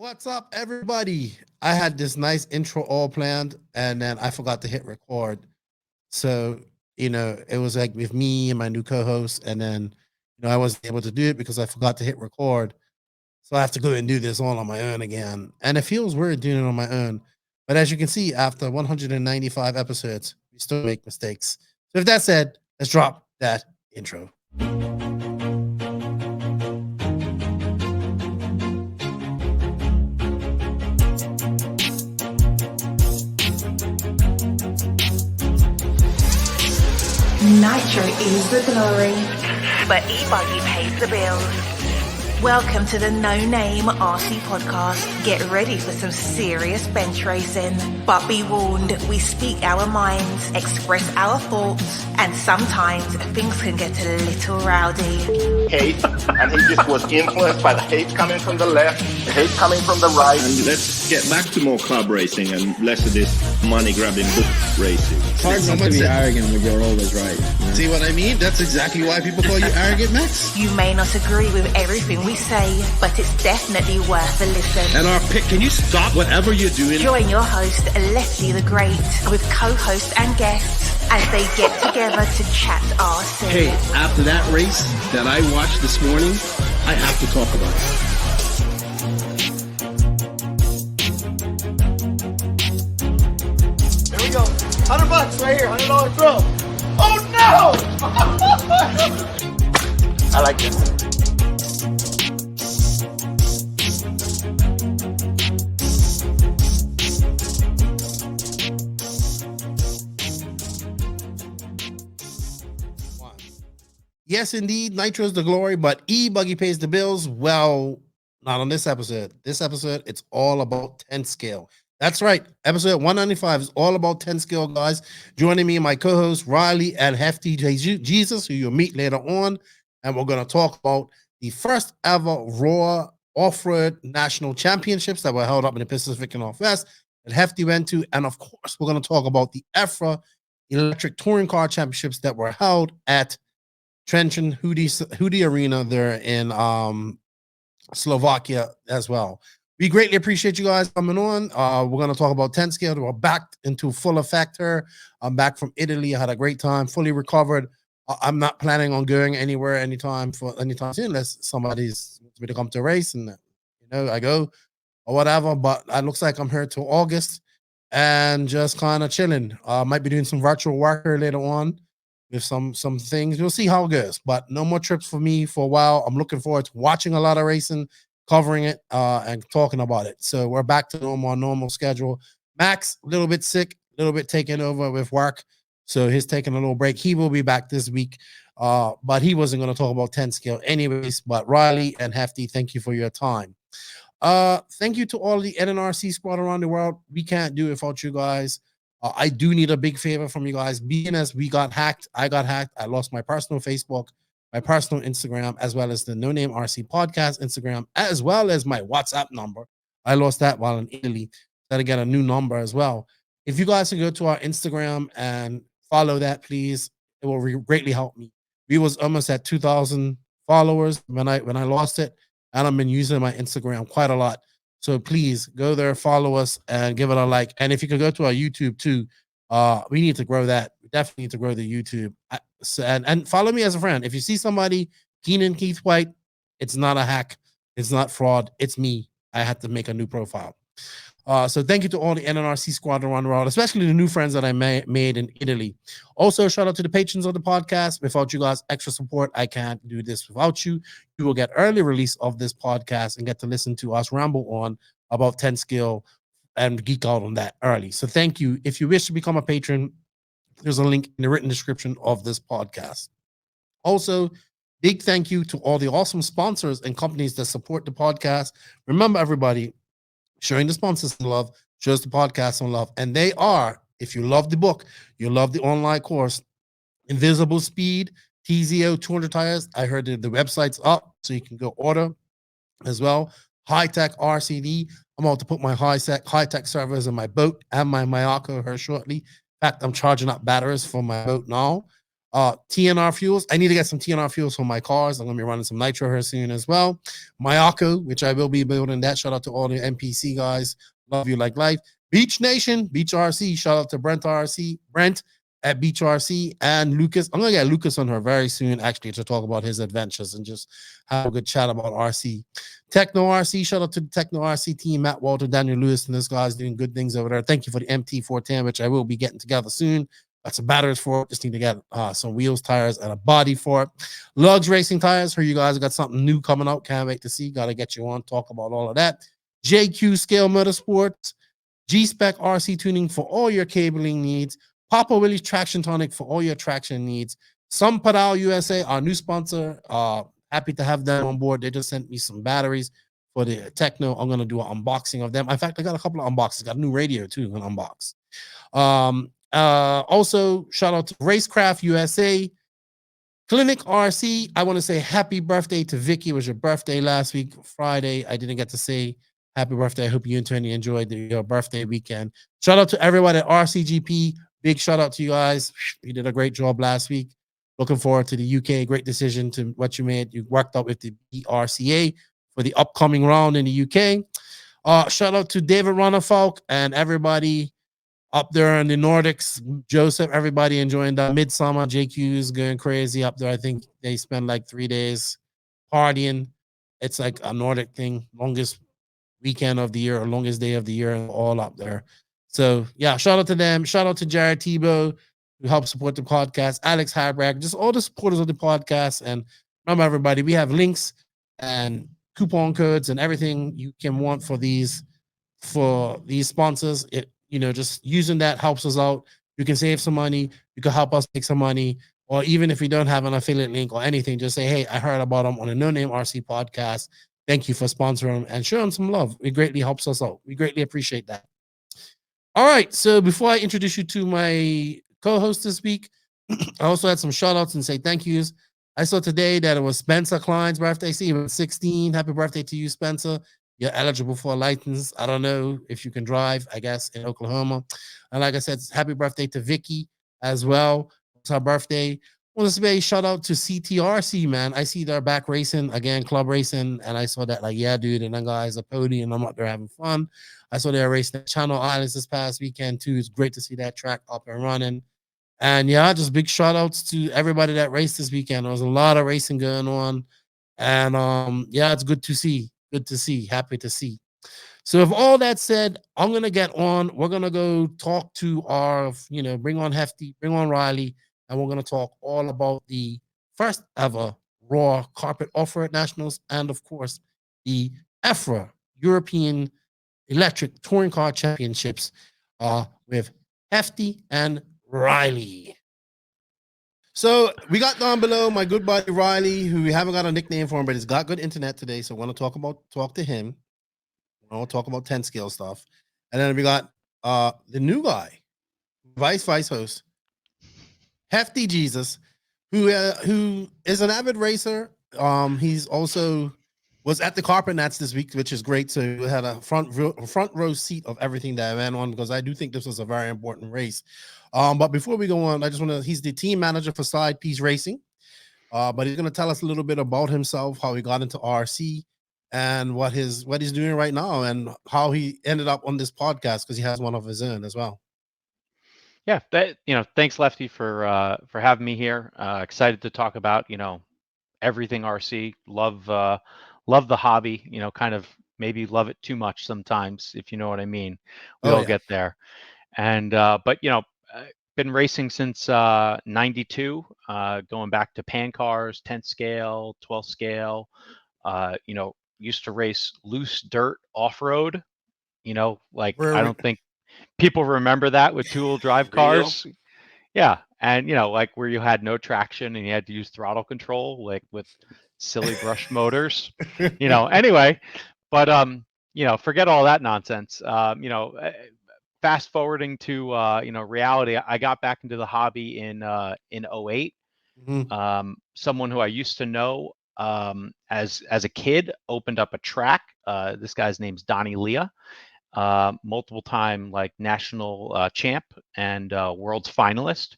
What's up, everybody? I had this nice intro all planned, and then I forgot to hit record. So, it was like with me and my new co-host, and then, I wasn't able to do it because I forgot to hit record. So I have to go and do this all on my own again. And it feels weird doing it on my own. But as you can see, after 195 episodes, we still make mistakes. So with that said, let's drop that intro. Nitro is the glory, but e-buggy pays the bills. Welcome to the No Name RC podcast. Get ready for some serious bench racing. But be warned, we speak our minds, express our thoughts, and sometimes things can get a little rowdy. Hate, and he just was influenced by the hate coming from the left, the hate coming from the right. And let's get back to more club racing and less of this money-grabbing book racing. It's hard not to be arrogant when you're always right. Yeah. See what I mean? That's exactly why people call you arrogant, Max. You may not agree with everything we say, but it's definitely worth a listen. And our pick, can you stop whatever you're doing? Join your host, Leslie the Great, with co-hosts and guests as they get together to chat RC. Hey, after that race that I watched this morning, I have to talk about it. There we go. $100 right here, $100 throw. Oh no! I like this. Yes, indeed, Nitro's the glory, but E-Buggy pays the bills. Well, not on this episode. This episode, it's all about 10 scale. That's right. Episode 195 is all about 10 scale, guys. Joining me and my co-host, Riley and Hefty Jesus, who you'll meet later on. And we're going to talk about the first ever ROAR OffRoad National Championships that were held up in the Pacific Northwest that Hefty went to. And of course, we're going to talk about the EFRA Electric Touring Car Championships that were held at Trenčín Hudi Arena there in Slovakia as well. We greatly appreciate you guys coming on. We're going to talk about 10 scale. We're back into full effect here. I'm back from Italy. I had a great time, fully recovered. I'm not planning on going anywhere anytime soon unless somebody's wants me to come to a race and I go or whatever. But it looks like I'm here till August and just kind of chilling. Might be doing some virtual work here later on with some things. We'll see how it goes, but no more trips for me for a while. I'm looking forward to watching a lot of racing, covering it, and talking about it. So we're back to normal schedule. Max, a little bit sick, a little bit taken over with work, so he's taking a little break. He will be back this week, but he wasn't going to talk about 10 scale anyways. But Riley and Hefty, thank you for your time. Thank you to all the NNRC squad around the world. We can't do it without you guys. I do need a big favor from you guys. Being as we got hacked, I got hacked. I lost my personal Facebook, my personal Instagram, as well as the No Name RC podcast Instagram, as well as my WhatsApp number. I lost that while in Italy. Got to get a new number as well. If you guys can go to our Instagram and follow that, please, it will greatly help me. We was almost at 2,000 followers when I lost it, and I've been using my Instagram quite a lot. So please go there, follow us, and give it a like. And if you can go to our YouTube too, we need to grow that. We definitely need to grow the YouTube. And follow me as a friend. If you see somebody, Keenan Keith White, it's not a hack. It's not fraud. It's me. I had to make a new profile. So thank you to all the NNRC squad around the world, especially the new friends that I made in Italy. Also, shout out to the patrons of the podcast. Without you guys' extra support, I can't do this without you. You will get early release of this podcast and get to listen to us ramble on about 10 skill and geek out on that early. So thank you. If you wish to become a patron, there's a link in the written description of this podcast. Also, big thank you to all the awesome sponsors and companies that support the podcast. Remember, everybody, showing the sponsors some love shows the podcast some love. And they are, if you love the book, you love the online course, Invisible Speed, TZO 200 tires. I heard the website's up, so you can go order as well. High Tech RCD. I'm about to put my high tech servers in my boat and my Mayako here shortly. In fact, I'm charging up batteries for my boat now. Tnr Fuels. I need to get some Tnr Fuels for my cars. I'm going to be running some nitro here soon as well. Mayako, which I will be building that. Shout out to all the NPC guys. Love you like life. Beach Nation, Beach RC. Shout out to Brent at Beach RC and Lucas. I'm going to get Lucas on here very soon, actually, to talk about his adventures and just have a good chat about RC. Techno RC, shout out to the Techno RC team, Matt Walter, Daniel Lewis, and those guys doing good things over there. Thank you for the MT410, which I will be getting together soon. Got some batteries for it. Just need to get some wheels, tires, and a body for it. Lugs Racing Tires. Heard you guys got something new coming out. Can't wait to see. Got to get you on. Talk about all of that. JQ Scale Motorsports. G-Spec RC Tuning for all your cabling needs. Papa Willie's Traction Tonic for all your traction needs. Some Padal USA, our new sponsor. Happy to have them on board. They just sent me some batteries for the Techno. I'm going to do an unboxing of them. In fact, I got a couple of unboxings. Got a new radio, too, I'm going to unbox. Also, shout out to Racecraft USA, Clinic RC. I want to say happy birthday to Vicky. It was your birthday last week, Friday. I didn't get to say happy birthday. I hope you and Tony enjoyed your birthday weekend. Shout out to everyone at RCGP. Big shout out to you guys. You did a great job last week. Looking forward to the UK. Great decision to what you made. You worked out with the BRCA for the upcoming round in the UK. Shout out to David Ronafalk and everybody up there in the Nordics. Joseph, everybody enjoying the midsummer. JQ is going crazy up there. I think they spend like 3 days partying. It's like a Nordic thing. Longest weekend of the year or longest day of the year, all up there. So yeah, shout out to them. Shout out to Jared Tebow, who helped support the podcast. Alex Hybrag, just all the supporters of the podcast. And remember, everybody, we have links and coupon codes and everything you can want for these sponsors. Just using that helps us out. You can save some money. You can help us make some money. Or even if you don't have an affiliate link or anything, just say, hey, I heard about them on a No Name RC podcast. Thank you for sponsoring them and show them some love. It greatly helps us out. We greatly appreciate that. All right. So before I introduce you to my co-host this week, I also had some shout outs and say thank yous. I saw today that it was Spencer Klein's birthday. See, he was 16. Happy birthday to you, Spencer. You're eligible for a license. I don't know if you can drive, I guess, in Oklahoma. And like I said, happy birthday to Vicky as well. It's her birthday. I want to say shout out to CTRC, man. I see they're back racing again, club racing. And I saw that, like, yeah, dude. And that guy's a podium. I'm up there having fun. I saw they were racing at Channel Islands this past weekend, too. It's great to see that track up and running. And yeah, just big shout outs to everybody that raced this weekend. There was a lot of racing going on. And yeah, it's good to see. Good to see. Happy to see. So with all that said, I'm going to get on. We're going to go talk to our, bring on Hefty, bring on Riley, and we're going to talk all about the first ever ROAR Carpet Off-Road Nationals and, of course, the EFRA European Electric Touring Car Championships with Hefty and Riley. So we got down below my good buddy Riley, who we haven't got a nickname for him, but he's got good internet today. So I want to talk to him. I want to talk about 10 scale stuff. And then we got the new guy, vice host, Hefty Jesus, who is an avid racer. He's also was at the Carpet Nats this week, which is great. So we had a front row seat of everything that I ran on, because I do think this was a very important race. But before we go on, I just want to, he's the team manager for Side Piece Racing. But he's going to tell us a little bit about himself, how he got into RC, and what he's doing right now, and how he ended up on this podcast, because he has one of his own as well. Yeah, thanks Lefty for having me here. Excited to talk about everything RC. Love the hobby. Kind of maybe love it too much sometimes, if you know what I mean. We all get there, and but been racing since 92, going back to pan cars, 10 scale, 12 scale. Used to race loose dirt off-road. I don't think people remember that with two-wheel drive cars. Yeah, and like where you had no traction and you had to use throttle control, like with silly brush motors. Anyway, but forget all that nonsense. Fast forwarding to reality, I got back into the hobby in 08. Mm-hmm. Someone who I used to know as a kid opened up a track. This guy's name's Donnie Leah, multiple time like national champ and world's finalist.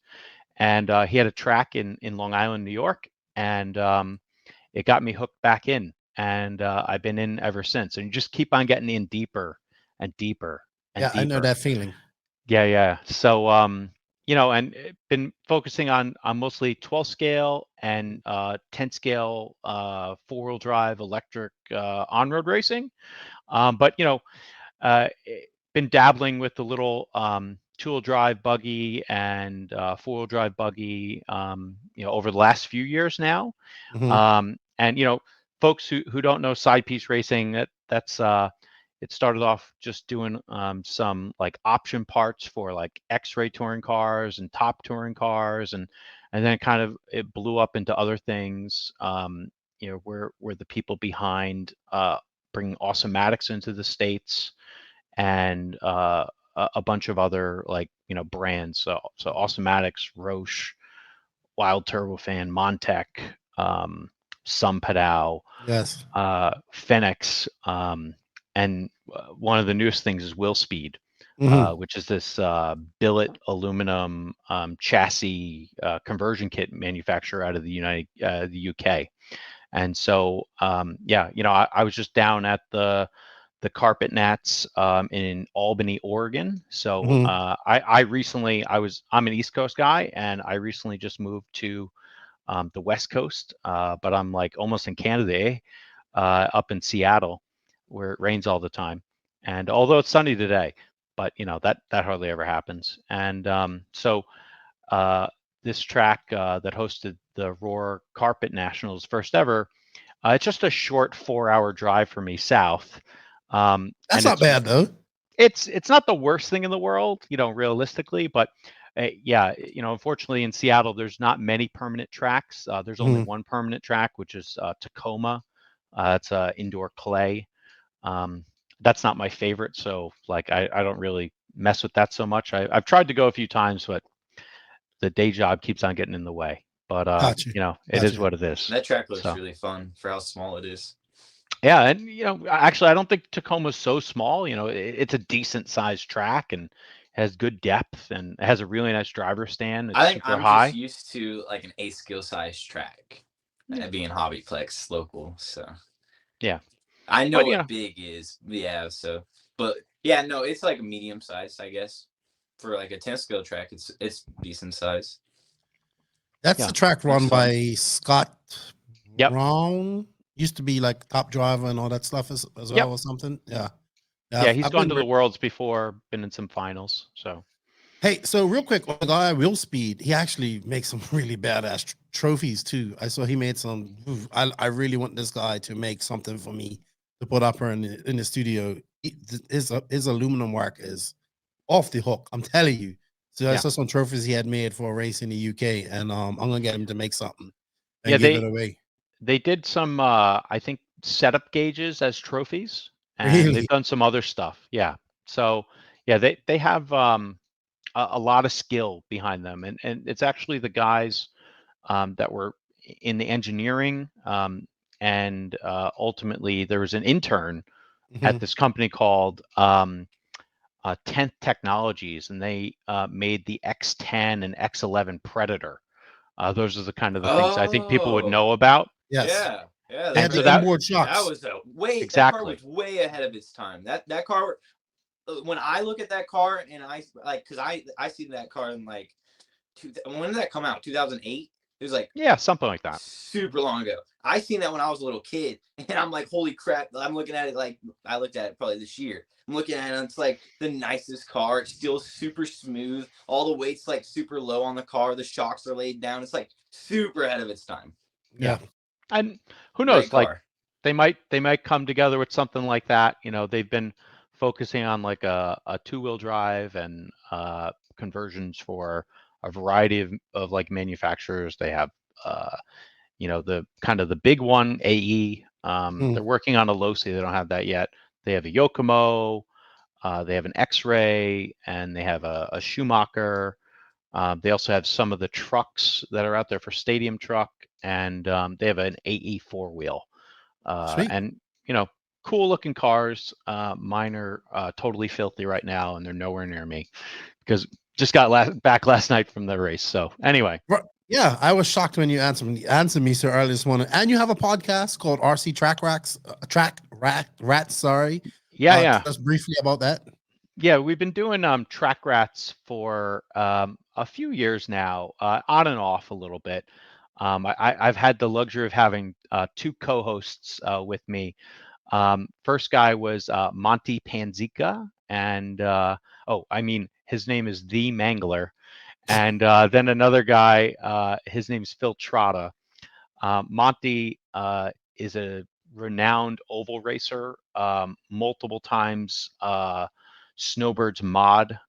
and he had a track in Long Island, New York, and it got me hooked back in, and I've been in ever since. And you just keep on getting in deeper and deeper and Yeah, I know deeper. that feeling. Yeah. So you know, and been focusing on mostly 12 scale and 10 scale 4-wheel drive electric on-road racing. But you know, been dabbling with the little 2-wheel drive buggy and 4-wheel drive buggy, you know, over the last few years now. And you know, folks who don't know side piece racing, that's it started off just doing some like option parts for like X-ray touring cars and top touring cars, and then kind of it blew up into other things. You know, where the people behind bringing Awesomatics into the States, and a bunch of other, like, you know, brands. So Awesomatics, Roche, Wild Turbofan, Montec, Sunpadao, Yes. Fenix, and one of the newest things is Will Speed, which is this billet aluminum chassis conversion kit manufacturer out of the UK. And so yeah, you know, I was just down at the Carpet Nats in Albany, Oregon. So I recently, I'm an East Coast guy, and I recently just moved to the West Coast, but I'm like almost in Canada, up in Seattle, where it rains all the time. And although it's sunny today, but you know, that hardly ever happens. And so this track that hosted the ROAR Carpet Nationals first ever, it's just a short 4-hour drive for me south. That's not bad though. It's not the worst thing in the world, you know, realistically, but yeah, you know, unfortunately in Seattle, there's not many permanent tracks. There's only one permanent track, which is Tacoma. It's indoor clay. That's not my favorite, so like I don't really mess with that so much. I've tried to go a few times, but the day job keeps on getting in the way. But Gotcha. you know, it is what it is. That track looks really fun for how small it is. Yeah, and you know, actually, I don't think Tacoma's so small. You know, it's a decent sized track and has good depth, and it has a really nice driver stand. It's I think super I'm high. just used to like an A skill size track, being Hobbyplex local. So yeah, I know what big is. Yeah, so but yeah, no, it's like a medium size, I guess. For like a 10 scale track, it's decent size. That's the track run by Scott Brown. Used to be like top driver and all that stuff as well, or something. Yeah. He's gone to the Worlds before, been in some finals. So hey, so real quick, the guy Will Speed, he actually makes some really badass trophies too. I saw he made some. I really want this guy to make something for me to put up here in the studio. His aluminum work is off the hook. I'm telling you. So I saw some trophies he had made for a race in the UK, and I'm gonna get him to make something and give it away. They did some, I think, setup gauges as trophies, and they've done some other stuff. Yeah. So yeah, they have a lot of skill behind them, and it's actually the guys that were in the engineering, and ultimately there was an intern at this company called 10th Technologies, and they made the X10 and X11 Predator. Those are the kind of the things I think people would know about. Yes. Yeah. They had the inboard shocks. That was that car was way ahead of its time. That car, when I look at that car, and I like, because I seen that car in like when did that come out? 2008. It was like, yeah, something like that. Super long ago. I seen that when I was a little kid, and I'm like, holy crap! I'm looking at it like I looked at it probably this year. I'm looking at it, and it's like the nicest car. It's still super smooth. All the weight's like super low on the car. The shocks are laid down. It's like super ahead of its time. Yeah. And who knows, like they might come together with something like that. You know, they've been focusing on like a 2-wheel drive and conversions for a variety of like manufacturers. They have you know, the kind of the big one, AE. They're working on a Losi. They don't have that yet. They have a Yokomo, they have an X-Ray, and they have a Schumacher. They also have some of the trucks that are out there for stadium truck, and they have an AE 4-wheel. And you know, cool looking cars. Mine are totally filthy right now, and they're nowhere near me because just got back last night from the race. So anyway, yeah, I was shocked when you answered me so early this morning. And you have a podcast called RC Rats. Sorry. yeah. Just briefly about that. Yeah, we've been doing track rats for a few years now, on and off a little bit. I've had the luxury of having two co-hosts with me. First guy was Monty Panzica, and his name is The Mangler. And then another guy, his name's Phil Trotta. Monty is a renowned oval racer, multiple times Snowbird's Mod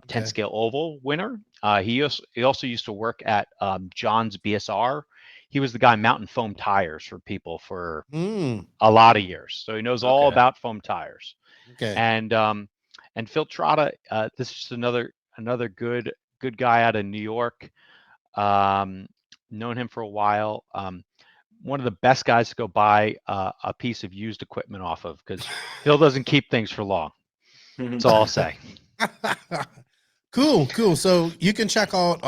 10 scale oval winner. He also used to work at John's BSR. He was the guy mounting foam tires for people for a lot of years, so he knows all about foam tires. And Phil Trotta, this is just another good guy out of New York. Known him for a while. One of the best guys to go buy a piece of used equipment off of, because Phil doesn't keep things for long. That's all I'll say. Cool. So you can check out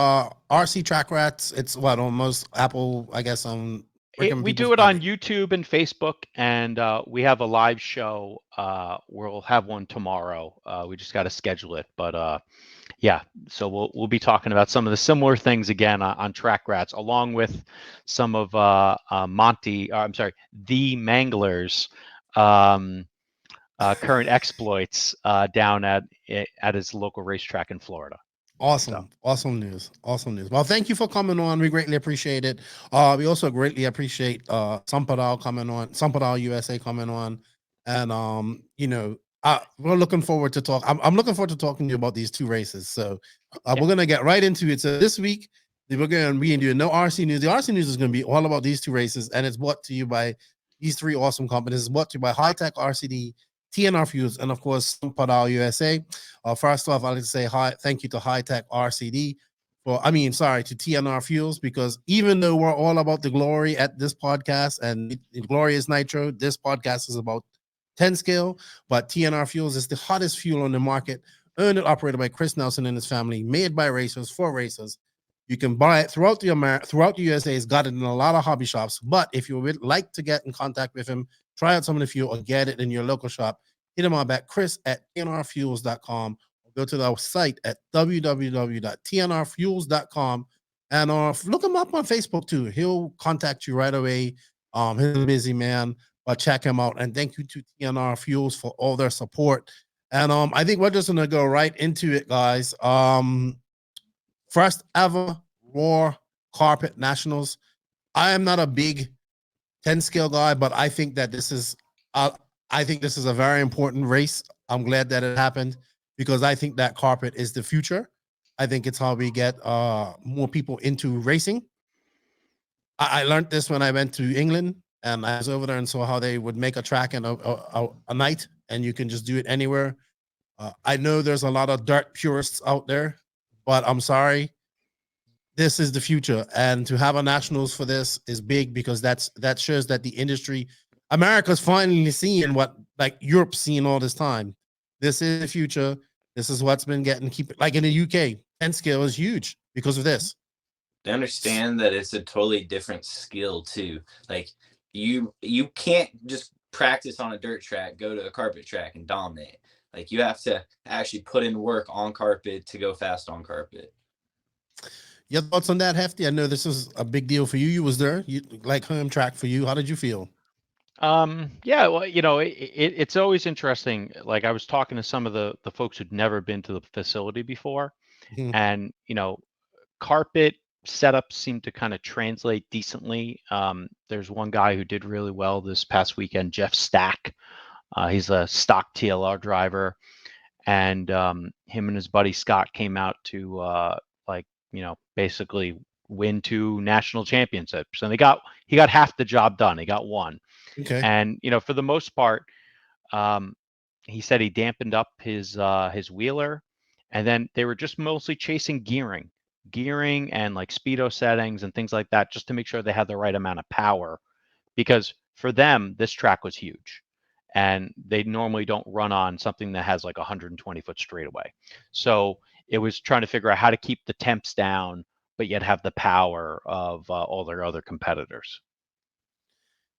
RC Track Rats. It's on most Apple, I guess. We do it on YouTube and Facebook, and we have a live show. We'll have one tomorrow. We just got to schedule it, but yeah. So we'll be talking about some of the similar things again on Track Rats, along with some of The Mangler's current exploits down at his local racetrack in Florida. Awesome news. Well, thank you for coming on. We greatly appreciate it. We also greatly appreciate Sampadal USA coming on, and we're looking forward to talk. I'm looking forward to talking to you about these two races. So we're gonna get right into it. So this week we're gonna be doing no RC news. The RC news is gonna be all about these two races, and it's brought to you by these three awesome companies. It's brought to you by High Tech RCD, Tnr Fuels, and of course Sampadal USA. First off, I'd like to say thank you to High Tech RCD to Tnr Fuels, because even though we're all about the glory at this podcast and the glory is nitro, this podcast is about 10 scale, but Tnr Fuels is the hottest fuel on the market, owned and operated by Chris Nelson and his family, made by racers for racers. You can buy it throughout the USA. It's got it in a lot of hobby shops, but if you would like to get in contact with him, try out some of the fuel or get it in your local shop, hit him up at chris@tnrfuels.com, or go to the site at www.tnrfuels.com, and look him up on Facebook too. He'll contact you right away. He's a busy man, but check him out. And thank you to Tnr Fuels for all their support. And I think we're just gonna go right into it, guys. First ever ROAR Carpet Nationals. I am not a big 10 scale guy, but I think that this is a very important race. I'm glad that it happened, because I think that carpet is the future. I think it's how we get more people into racing. I learned this when I went to England, and I was over there and saw how they would make a track in a night, and you can just do it anywhere. I know there's a lot of dirt purists out there, but I'm sorry. This is the future, and to have a nationals for this is big, because that shows that the industry, America's finally seeing what Europe's seeing all this time. This is the future. This is what's been like in the UK. 10 scale is huge because of this. To understand that it's a totally different skill too. Like you can't just practice on a dirt track, go to a carpet track and dominate. Like you have to actually put in work on carpet to go fast on carpet. Your thoughts on that, Hefty? I know this is a big deal for you. You was there. You like home track for you. How did you feel? Yeah, well, it's always interesting. Like I was talking to some of the folks who'd never been to the facility before, and carpet setups seem to kind of translate decently. There's one guy who did really well this past weekend, Jeff Stack. He's a stock TLR driver, and him and his buddy Scott came out to basically win 2 national championships, and he got half the job done. He got one. Okay. And for the most part, he said he dampened up his wheeler, and then they were just mostly chasing gearing and like speedo settings and things like that, just to make sure they had the right amount of power, because for them this track was huge. and they normally don't run on something that has like 120-foot straightaway. So it was trying to figure out how to keep the temps down, but yet have the power of all their other competitors.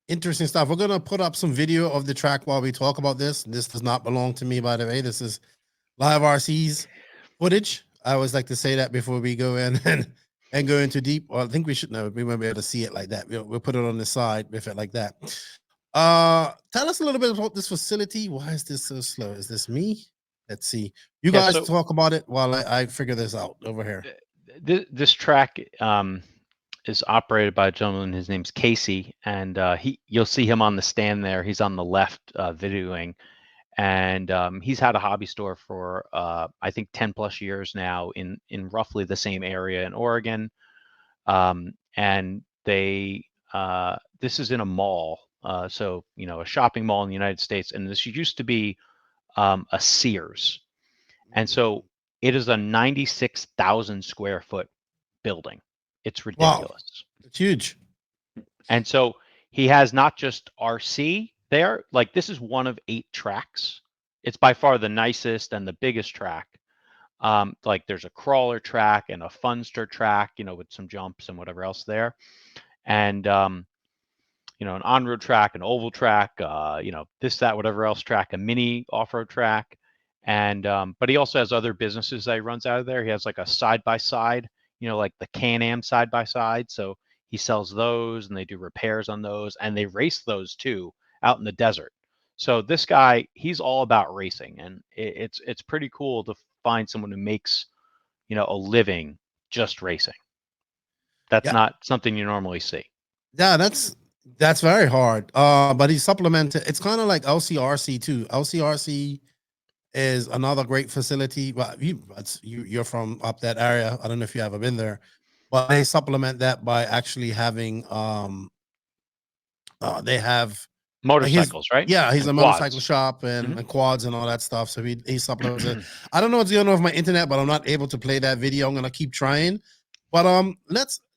Interesting stuff. We're gonna put up some video of the track while we talk about this. This does not belong to me, by the way. This is live RC's footage. I always like to say that before we go in and go into deep. Well, I think we should know. We won't be able to see it like that. We'll put it on the side with it like that. Tell us a little bit about this facility. Why is this so slow? Is this me? Let's see. You guys talk about it while I figure this out over here. This track is operated by a gentleman. His name's Casey, and you'll see him on the stand there. He's on the left videoing, and he's had a hobby store for I think 10+ years now in roughly the same area in Oregon. And they this is in a mall, so a shopping mall in the United States, and this used to be a Sears, and so it is a 96,000 square foot building. It's ridiculous. Wow. It's huge. And so he has not just RC there, like this is one of 8 tracks. It's by far the nicest and the biggest track. Like there's a crawler track and a funster track, with some jumps and whatever else there. And, an on-road track, an oval track, this, that, whatever else track, a mini off-road track. And, but he also has other businesses that he runs out of there. He has like a side-by-side, like the Can-Am side-by-side. So he sells those and they do repairs on those and they race those too out in the desert. So this guy, he's all about racing, and it's pretty cool to find someone who makes, a living just racing. That's not something you normally see. Yeah, that's very hard. But he supplemented. It's kind of like LCRC too. LCRC is another great facility. Well, you're from up that area. I don't know if you ever been there, but they supplement that by actually having they have motorcycles, right? Yeah, he's and a quads. motorcycle shop and quads and all that stuff. So he supplements it. I don't know what's going on with my internet, but I'm not able to play that video. I'm gonna keep trying. But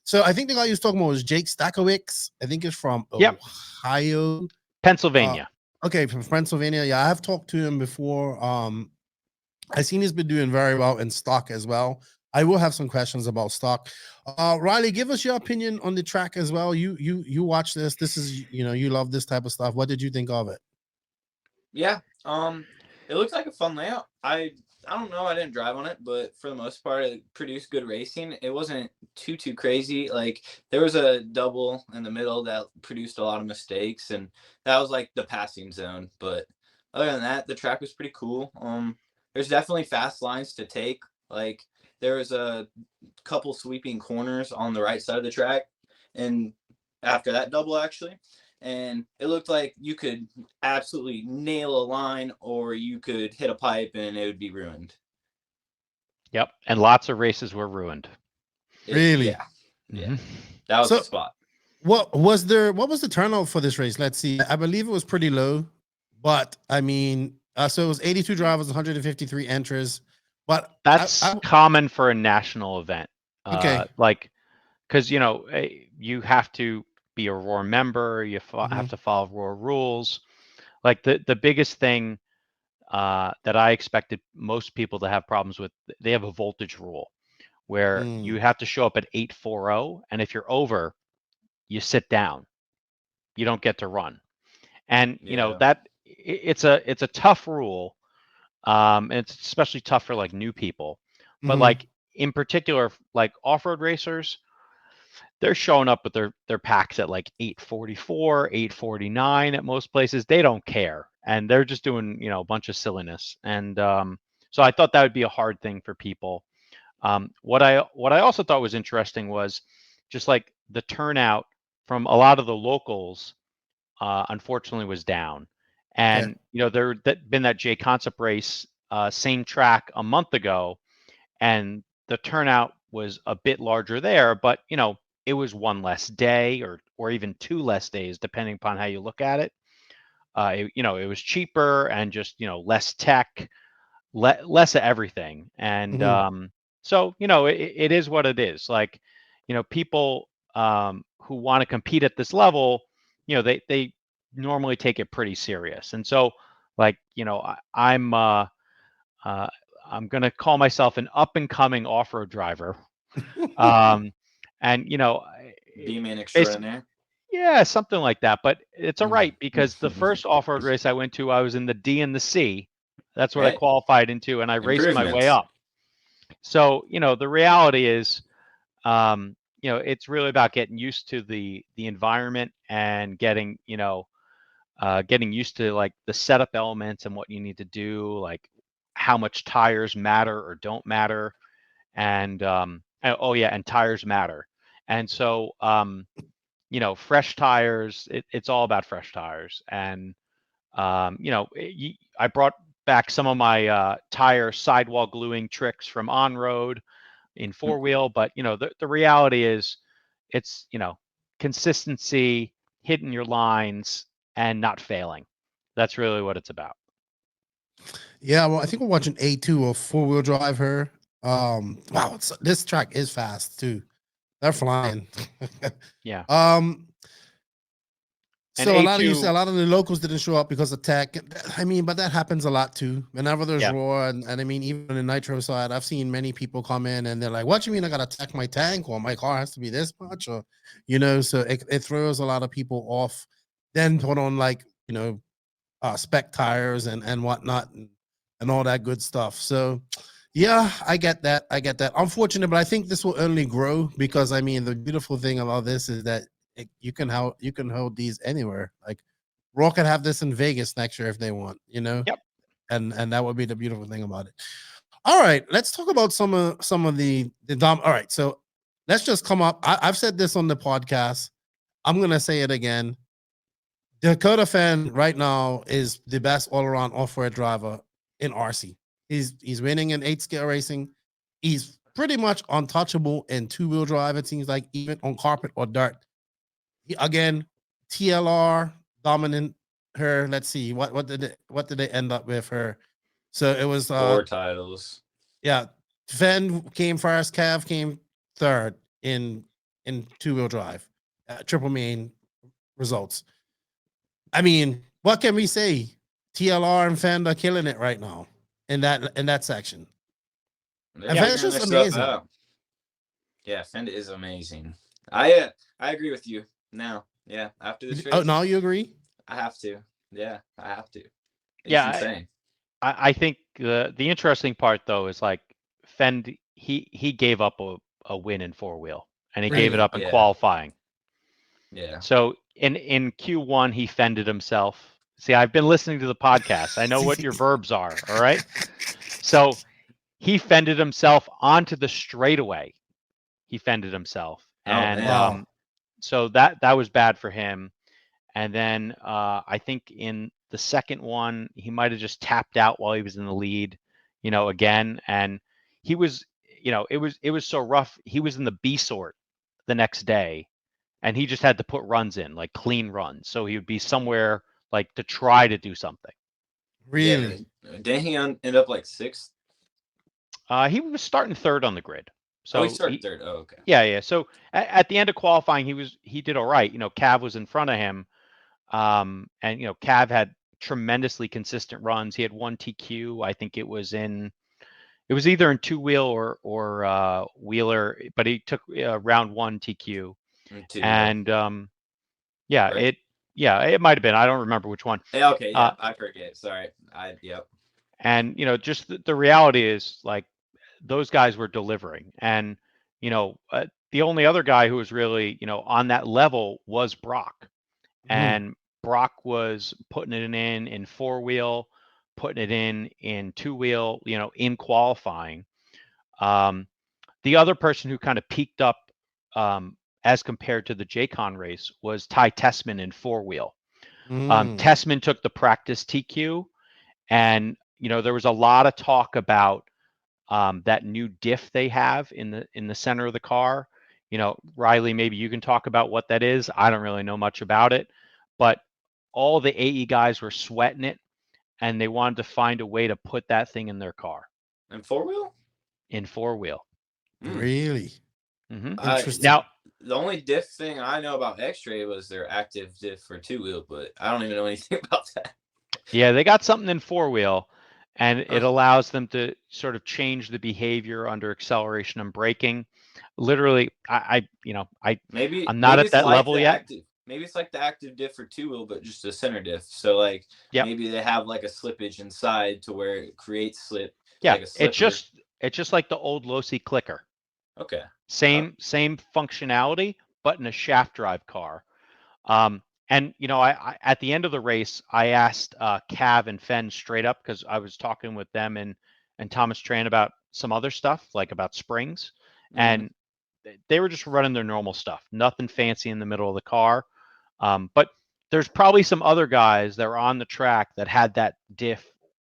so I think the guy you was talking about was Jake Stackowicz. I think it's from Ohio. Pennsylvania. Okay, from Pennsylvania. Yeah, I have talked to him before. I seen he's been doing very well in stock as well. I will have some questions about stock. Riley, give us your opinion on the track as well. You watch this. This is, you love this type of stuff. What did you think of it? Yeah. It looks like a fun layout. I don't know. I didn't drive on it, but for the most part, it produced good racing. It wasn't too crazy. Like there was a double in the middle that produced a lot of mistakes, and that was like the passing zone. But other than that, the track was pretty cool. There's definitely fast lines to take. Like there was a couple sweeping corners on the right side of the track, and after that double actually. And it looked like you could absolutely nail a line or you could hit a pipe and it would be ruined. Yep. And lots of races were ruined. Really? Yeah. Yeah. That was the spot. What was the turnout for this race? Let's see. I believe it was pretty low, but I mean, so it was 82 drivers, 153 entries. But that's common for a national event. Okay. Like, because, you have to be a ROAR member, you have to follow ROAR rules. Like the biggest thing that I expected most people to have problems with, they have a voltage rule where you have to show up at 840, and if you're over, you sit down. You don't get to run. And that it's a tough rule. And it's especially tough for like new people. But like in particular, like off-road racers, they're showing up with their packs at like 844, 849 at most places. They don't care. And they're just doing, a bunch of silliness. And so I thought that would be a hard thing for people. What I also thought was interesting was just like the turnout from a lot of the locals, unfortunately, was down. And, there been that J Concept race, same track a month ago, and the turnout was a bit larger there, but, it was one less day or even 2 less days, depending upon how you look at it. It was cheaper and just, less tech, less of everything. And so, it is what it is. Like, people who want to compete at this level, they normally take it pretty serious. And so, like, I'm going to call myself an up and coming off-road driver. And B-man basically, extraordinaire. yeah, something like that. But it's all right, because the first off-road race I went to, I was in the D and the C. That's what I Right. qualified into, and I raced my way Improvements. up. So, the reality is, it's really about getting used to the environment and getting used to like the setup elements and what you need to do, like how much tires matter or don't matter. And oh yeah, and tires matter. And so fresh tires, it's all about fresh tires. And I brought back some of my tire sidewall gluing tricks from on-road in four-wheel, but the reality is, it's consistency, hitting your lines, and not failing. That's really what it's about. Yeah, well, I think we're watching A2 of four-wheel drive her. Wow, this track is fast too. They're flying. Yeah. So And a lot A2 of the locals didn't show up because of tech. I mean, but that happens a lot too. Whenever there's Yeah. ROAR, and I mean, even in the nitro side, I've seen many people come in and they're like, "What you mean I gotta tech my tank, or my car has to be this much?" Or so it throws a lot of people off. Then put on like spec tires and whatnot and all that good stuff. So yeah, I get that. Unfortunate, but I think this will only grow, because I mean, the beautiful thing about this is that you can hold these anywhere. Like ROAR could have this in Vegas next year if they want, Yep. and that would be the beautiful thing about it. All right, let's talk about some of the dom. All right, so let's just come up. I've said this on the podcast. I'm gonna say it again. Dakota Fan right now is the best all-around off-road driver in RC. He's winning in 8-scale racing. He's pretty much untouchable in two-wheel drive, it seems like, even on carpet or dirt. Again, TLR dominant her. Let's see, what did they end up with her? So it was 4 titles. Yeah, Fen came first, Cav came third in two-wheel drive, triple main results. I mean, what can we say? TLR and Fend are killing it right now in that section. And Fend's just amazing. Yeah, Fend is amazing. I agree with you now. Yeah, after this race. Oh, now you agree? I have to. Yeah, I have to. It's insane. I think the interesting part though is like Fend, he gave up a win in four-wheel, and he gave it up in qualifying. Yeah. So in Q1 he fended himself. See, I've been listening to the podcast. I know what your verbs are. All right. So he fended himself onto the straightaway. He fended himself, and so that was bad for him. And then I think in the second one he might have just tapped out while he was in the lead, again. And he was, it was so rough. He was in the B sort the next day, and he just had to put runs in, like clean runs. So he would be somewhere like to try to do something. Really? Yeah, didn't he end up like 6th? He was starting third on the grid. So he started third. Oh, okay. Yeah. So at the end of qualifying, he did all right. Cav was in front of him. And Cav had tremendously consistent runs. He had 1 TQ. I think it was either in two-wheel or wheeler, but he took round 1 TQ. And right. it might have been. I don't remember which one. Yeah, okay, yeah, I forget. Sorry. Yep. And just the reality is, like, those guys were delivering. And the only other guy who was really on that level was Brock. And Brock was putting it in four-wheel, putting it in two-wheel, in qualifying. The other person who kind of peaked up as compared to the JCon race was Ty Tessman in four-wheel. Tessman took the practice TQ, and there was a lot of talk about that new diff they have in the center of the car. Riley, maybe you can talk about what that is. I don't really know much about it, but all the AE guys were sweating it, and they wanted to find a way to put that thing in their car. In four-wheel? In four-wheel. Really? Interesting. Now, the only diff thing I know about X-Ray was their active diff for 2-wheel, but I don't even know anything about that. yeah, they got something in 4-wheel, and it allows them to sort of change the behavior under acceleration and braking. Literally, I'm not at that level yet. Maybe it's like the active diff for 2-wheel, but just a center diff. So like maybe they have like a slippage inside to where it creates slip. Yeah, like a it's just like the old LOL.We clicker. Okay. Same functionality, but in a shaft drive car. And I at the end of the race, I asked Cav and Fen straight up, because I was talking with them and Thomas Tran about some other stuff, like about springs, and they were just running their normal stuff, nothing fancy in the middle of the car. But there's probably some other guys that were on the track that had that diff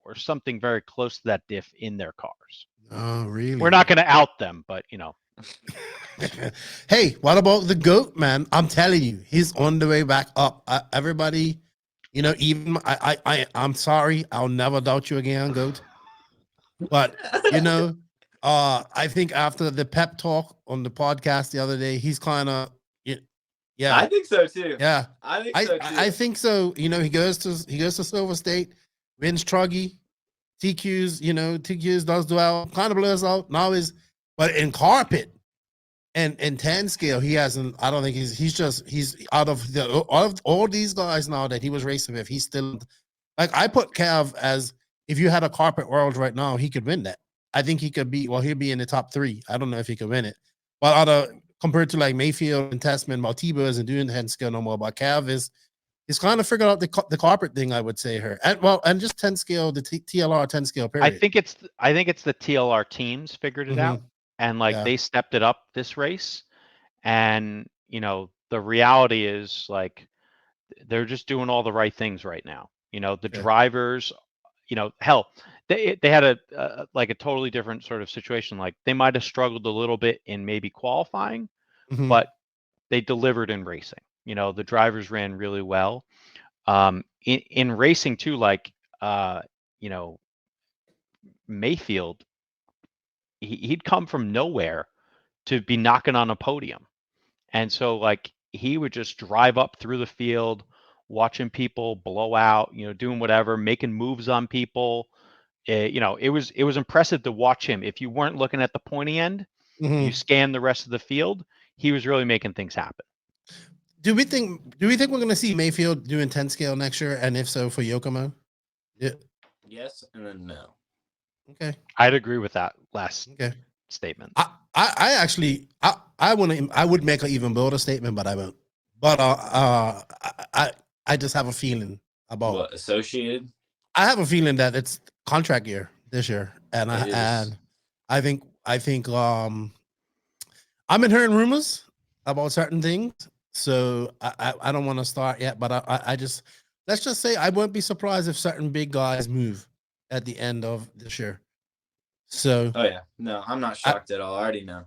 or something very close to that diff in their cars. Oh, really? We're not going to out them, but Hey, what about the GOAT, man? I'm telling you, he's on the way back up. Everybody, even I'm sorry, I'll never doubt you again, GOAT. But I think after the pep talk on the podcast the other day, he's kind of, yeah. I think so too. Yeah, I think so too. I think so. He goes to Silver State, wins Truggy, TQs does well, kind of blows out. Now but in carpet and 10 scale, he hasn't. I don't think he's out of all these guys now that he was racing with. He's still like, I put Cav as, if you had a carpet world right now, he could win that. I think he could he'll be in the top 3. I don't know if he could win it, but compared to like Mayfield and Tessman, Maltiba isn't doing 10 scale no more. But Cav is kind of figured out the carpet thing, I would say her. And just 10 scale, the TLR 10 scale period. I think it's the TLR teams figured it out, and they stepped it up this race. And the reality is, like, they're just doing all the right things right now. The drivers, hell, they had a totally different sort of situation. Like, they might have struggled a little bit in maybe qualifying, but they delivered in racing. The drivers ran really well. In racing too, Mayfield, he'd come from nowhere to be knocking on a podium. And so he would just drive up through the field, watching people blow out, doing whatever, making moves on people. It was impressive to watch him. If you weren't looking at the pointy end, you scan the rest of the field, he was really making things happen. Do we think we're going to see Mayfield doing 10 scale next year? And if so, for Yokomo? Yeah. Yes, and then no. Okay. I'd agree with that last statement. I actually would make an even bolder statement, but I won't. But I just have a feeling about what, Associated. I have a feeling that it's contract year this year, and I think I'm in hearing rumors about certain things. So I don't want to start yet, but let's just say I won't be surprised if certain big guys move at the end of this year. So no, I'm not shocked at all. I already know.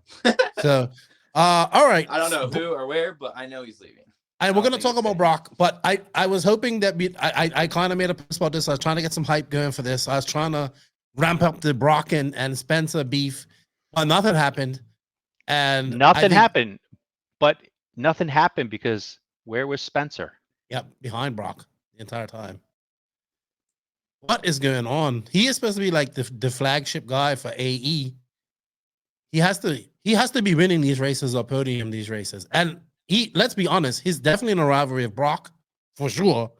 So all right. I don't know who or where, but I know he's leaving. And we're gonna talk about Brock, but I was hoping that I kind of made a post about this. I was trying to get some hype going for this. I was trying to ramp up the Brock and Spencer beef, but nothing happened. And nothing happened, but nothing happened because where was Spencer? Yep, behind Brock the entire time. What is going on? He is supposed to be like the flagship guy for AE. He has to be winning these races or podium these races. And let's be honest, he's definitely in a rivalry with Brock for sure.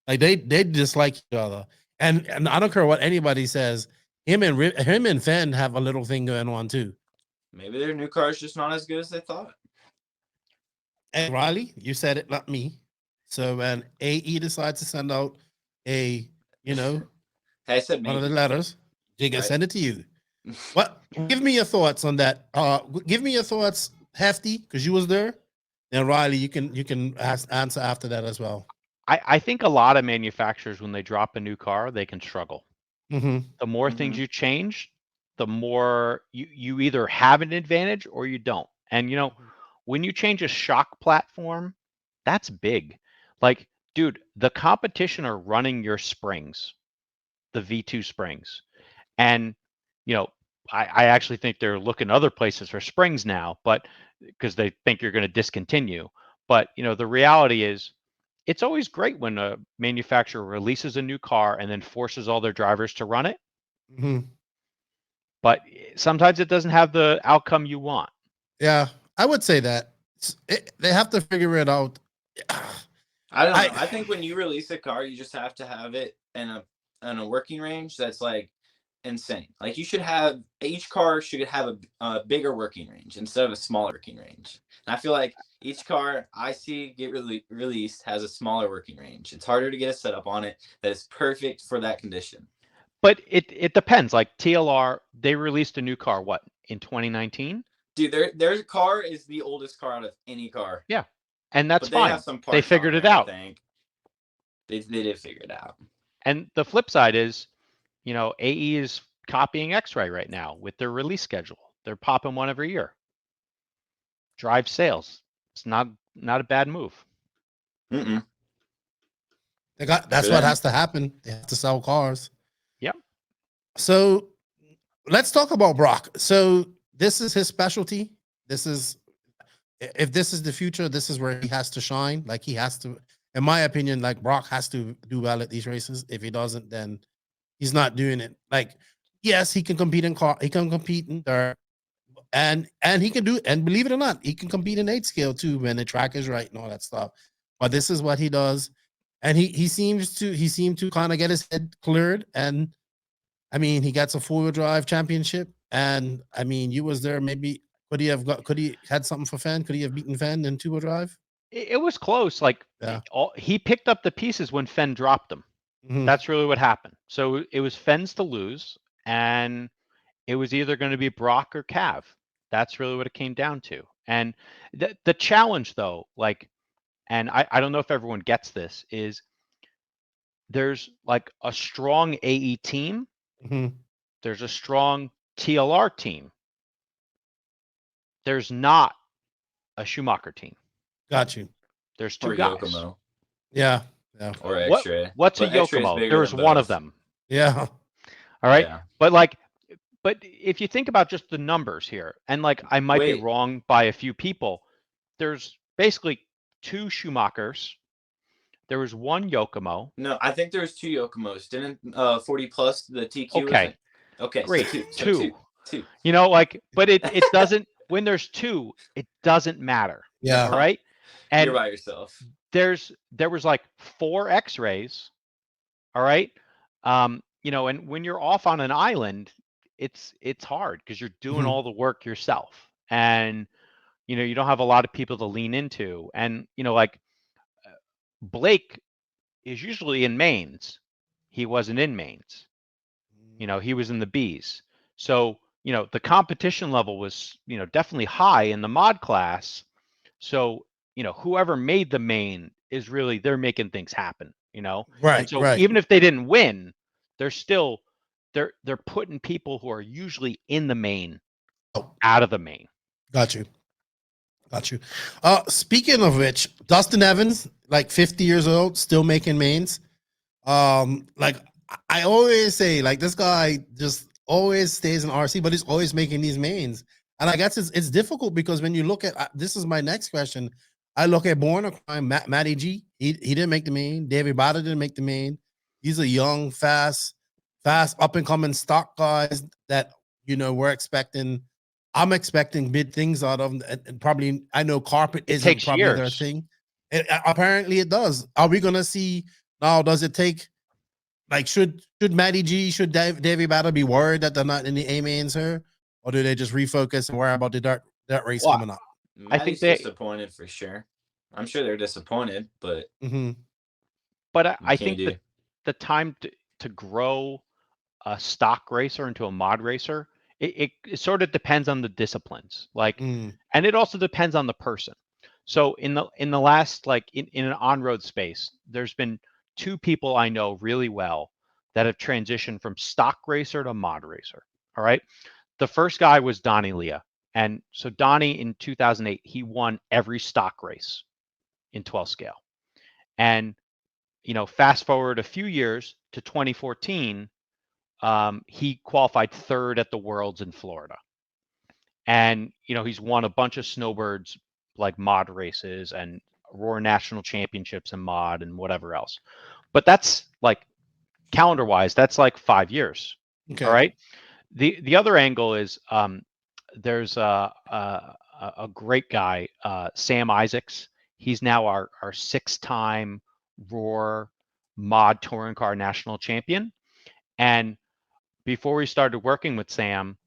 Like they dislike each other. And I don't care what anybody says. Him and Fenn have a little thing going on too. Maybe their new car is just not as good as they thought. And Riley, you said it, not me. So when AE decides to send out I said maybe. one of the letters, they can send it to you. What? Give me your thoughts on that. Give me your thoughts, Hefty, because you was there. And Riley, you can answer after that as well. I think a lot of manufacturers, when they drop a new car, they can struggle. The more things you change, the more you either have an advantage or you don't. And when you change a shock platform, that's big. Like, dude, the competition are running your springs, the V2 springs. And, I actually think they're looking other places for springs now, but because they think you're going to discontinue. But the reality is, it's always great when a manufacturer releases a new car and then forces all their drivers to run it. Hmm. But sometimes it doesn't have the outcome you want. Yeah, I would say that they have to figure it out. I don't know. I think when you release a car, you just have to have it in a working range that's like insane. Like you should have each car should have a bigger working range instead of a smaller working range. And I feel like each car I see get released has a smaller working range. It's harder to get a setup on it that is perfect for that condition. But it depends. Like TLR, they released a new car, what, in 2019? Dude, their car is the oldest car out of any car. Yeah. And that's But fine. Have some They parts figured on it there, out. I think. They did figure it out. And the flip side is, AE is copying X-Ray right now with their release schedule. They're popping one every year. Drive sales. It's not a bad move. Mm-mm. That's what has to happen. They have to sell cars. Yep. So let's talk about Brock. So this is his specialty. If this is the future, this is where he has to shine. Like he has to, in my opinion, like Brock has to do well at these races. If he doesn't, then he's not doing it. Like, yes, he can compete in car, he can compete in dirt, and he can do, and believe it or not, he can compete in 8 scale too when the track is right and all that stuff. But this is what he does. And he seemed to kind of get his head cleared. And I mean, he gets a 4-wheel drive championship. And I mean, you was there. Maybe could he had something for Fenn? Could he have beaten Fenn in 2-wheel drive? It was close. Like he picked up the pieces when Fenn dropped them. Mhm. That's really what happened. So it was Fenn's to lose, and it was either going to be Brock or Cav. That's really what it came down to. And the challenge, though, like, and I don't know if everyone gets this, is there's like a strong AE team. Mhm. There's a strong TLR team. There's not a Schumacher team. Got you. There's 2 or guys. Yokomo. Yeah. Or X-Ray. What's But a X-Ray is Yokomo? bigger There's than one of both. them. Yeah. All right. Yeah. But if you think about just the numbers here, and like I might be wrong by a few people, there's basically 2 Schumachers. There was 1 Yokomo. No, I think there's 2 Yokomos. Didn't 40 plus the TQ? Okay. Okay. Great. So 2. But it doesn't. When there's 2, it doesn't matter. Yeah. All right. And you're by yourself. There was like 4 X-rays. All right. And when you're off on an island, it's hard because you're doing all the work yourself, and you don't have a lot of people to lean into. And like Blake is usually in mains. He wasn't in mains. He was in the Bs. So the competition level was definitely high in the mod class. So whoever made the main is really, they're making things happen. Right. And so right. even if they didn't win, they're still they're putting people who are usually in the main out of the main. Got you. Speaking of which, Dustin Evans, like 50 years old, still making mains. Like I always say, like this guy just always stays in RC, but he's always making these mains. And I guess it's difficult because when you look at this is my next question. I look at Born of Crime, Matty G. He didn't make the main. David Bada didn't make the main. He's a young, fast, up and coming stock guys that we're expecting. I'm expecting big things out of them, and probably I know carpet isn't probably their thing. Apparently, it does. Are we gonna see now? Does it take? Like, should Matty G, should Davey Battle be worried that they're not in the A mains here, or do they just refocus and worry about the dirt race coming up? I think they're disappointed for sure. I'm sure they're disappointed, but but I think the time to grow a stock racer into a mod racer, it sort of depends on the disciplines, like, and it also depends on the person. So in the last, like in an on-road space, there's been 2 people I know really well that have transitioned from stock racer to mod racer. All right. The first guy was Donnie Leah. And so Donnie in 2008, he won every stock race in 12 scale. And, fast forward a few years to 2014, he qualified third at the Worlds in Florida. And, you know, he's won a bunch of snowbirds like mod races and ROAR National Championships and mod and whatever else. But that's like calendar wise, that's like 5 years. Okay. All right. The other angle is there's a great guy, Sam Isaacs. He's now our 6-time ROAR mod touring car national champion. And before we started working with Sam,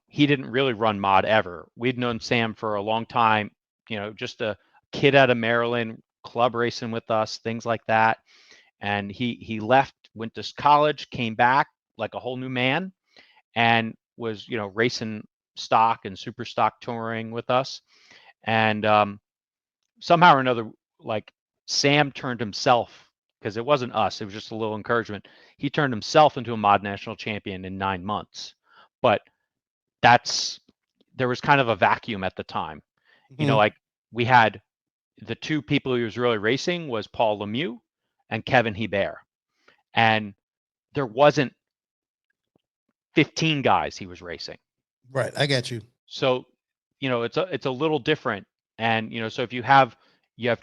he didn't really run mod ever. We'd known Sam for a long time, you know, just a kid out of Maryland, club racing with us, things like that. And he left, went to college, came back like a whole new man, and was, you know, racing stock and super stock touring with us. And somehow or another, like Sam turned himself, because it wasn't us, it was just a little encouragement. He turned himself into a mod national champion in 9 months. But there was kind of a vacuum at the time. You know, like we had the two people he was really racing was Paul Lemieux and Kevin Hebert. And there wasn't 15 guys he was racing. Right. I get you. So, you know, it's a little different. And, you know, so if you have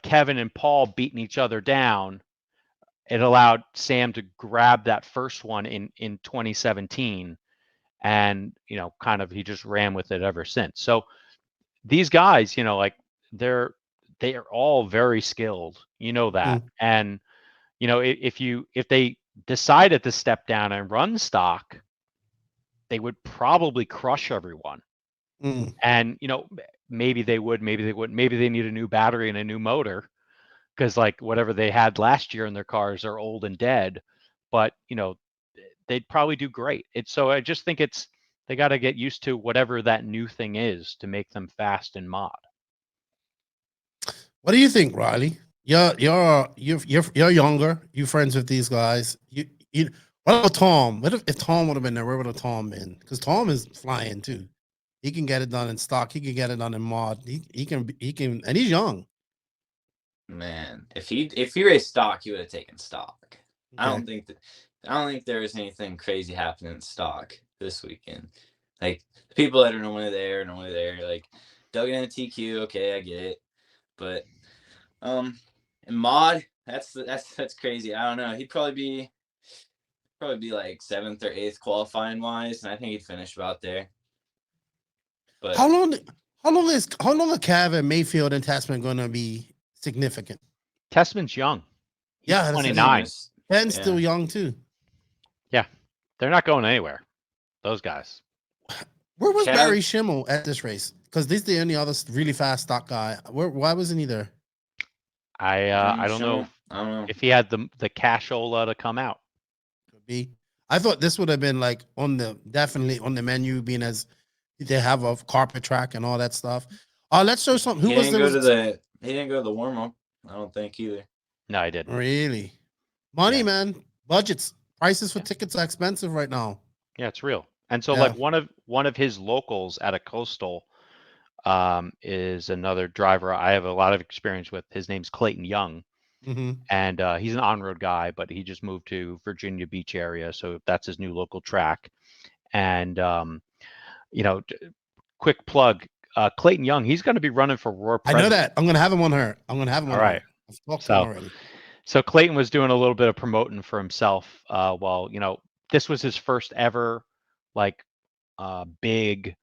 Kevin and Paul beating each other down, it allowed Sam to grab that first one in 2017. And, you know, kind of he just ran with it ever since. So these guys, you know, like they are all very skilled, you know that. And, you know, if they decided to step down and run stock, they would probably crush everyone. And, you know, maybe they would, maybe they wouldn't, maybe they need a new battery and a new motor, because like whatever they had last year in their cars are old and dead. But, you know, they'd probably do great. So I just think they got to get used to whatever that new thing is to make them fast and mod. What do you think, Riley? You're younger. You friends with these guys. What about Tom? What if Tom would have been there? Where would have Tom been? Because Tom is flying too. He can get it done in stock. He can get it done in mod. He can, and he's young. Man, if he raced stock, he would have taken stock. Okay. I don't think there was anything crazy happening in stock this weekend. Like the people that are normally there, like dug in a TQ. Okay, I get it, but in mod, that's crazy. I don't know. He'd probably be like 7th or 8th qualifying wise, and I think he'd finish about there. But how long are Cav and Mayfield and Tessman going to be significant? Tessman's young. He's 29. Ben's still young too. Yeah, they're not going anywhere. Those guys. Where was Barry Schimmel at this race? Because this is the only other really fast stock guy. Why wasn't he there? I don't know. I don't know if he had the cashola to come out. Could be. I thought this would have been like definitely on the menu, being as they have a carpet track and all that stuff. Let's show something. He didn't go to the warm up. I don't think either. No, I didn't. Really? Money, man. Budgets. Prices for tickets are expensive right now. Yeah, it's real. And so like one of his locals at a coastal is another driver I have a lot of experience with. His name's Clayton Young. And he's an on-road guy, but he just moved to Virginia Beach area, so that's his new local track. And you know, quick plug, Clayton Young, he's going to be running for ROAR president. I know that. I'm going to have him on her. All right. I've talked to him already. So Clayton was doing a little bit of promoting for himself. Well, you know, this was his first ever like big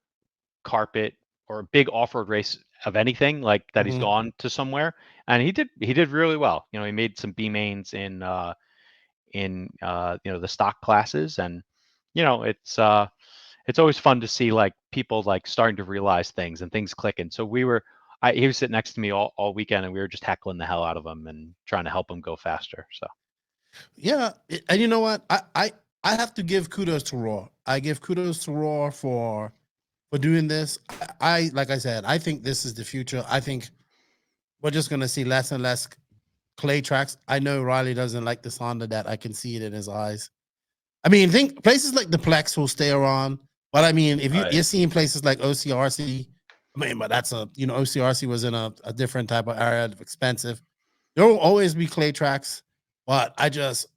carpet or big off-road race of anything like that. He's gone to somewhere, and he did really well. You know, he made some B mains in you know, the stock classes, and you know, it's always fun to see like people like starting to realize things and things clicking. So he was sitting next to me all weekend, and we were just heckling the hell out of him and trying to help him go faster. So yeah, and you know what, I have to give kudos to ROAR. I give kudos to ROAR for doing this. I like I said, I think this is the future. I think we're just gonna see less and less clay tracks. I know Riley doesn't like the sound of that. I can see it in his eyes. I mean, think places like the Plex will stay around, but I mean, if you're seeing places like OCRC, I mean, but that's OCRC was in a different type of area, expensive. There will always be clay tracks, but I just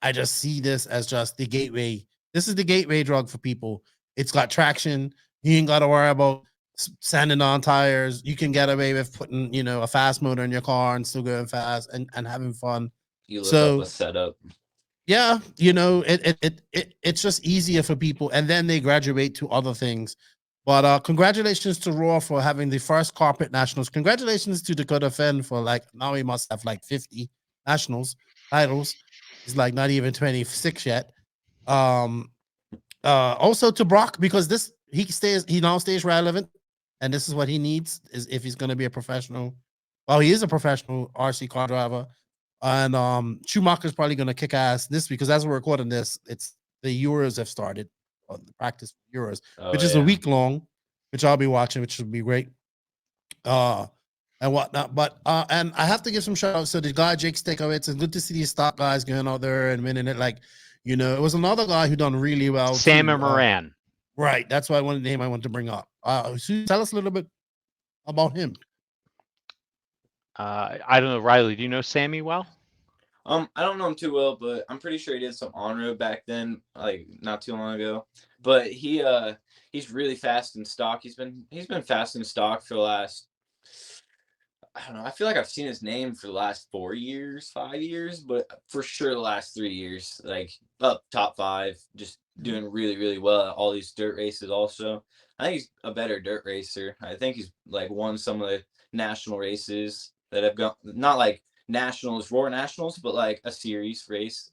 I just see this as just the gateway. This is the gateway drug for people. It's got traction. You ain't got to worry about sanding on tires. You can get away with putting, you know, a fast motor in your car and still going fast and having fun. You look So, up a setup. yeah, you know, it's just easier for people, and then they graduate to other things. But congratulations to ROAR for having the first Carpet Nationals. Congratulations to Dakota Fenn for, like, now he must have like 50 Nationals titles. He's like not even 26 yet. Also to Brock, because he now stays relevant, and this is what he needs is if he's going to be a professional. Well, he is a professional RC car driver. And Schumacher's probably going to kick ass this week, because as we're recording this, it's the Euros have started, the practice Euros, which is a week long, which I'll be watching, which will be great. And whatnot. But and I have to give some shout outs to the guy Jake Stakowitz. It's good to see these stock guys going out there and winning it. Like, you know, it was another guy who done really well. Sam too. and Moran. Right. That's why one name I want to bring up. So tell us a little bit about him. I don't know, Riley. Do you know Sammy well? I don't know him too well, but I'm pretty sure he did some on-road back then, like not too long ago. But he's really fast in stock. He's been fast in stock for the last, I don't know. I feel like I've seen his name for the last 4 years, 5 years, but for sure the last 3 years, like up top 5, just doing really, really well at all these dirt races. Also, I think he's a better dirt racer. I think he's like won some of the national races that have gone, not like nationals, ROAR Nationals, but like a series race.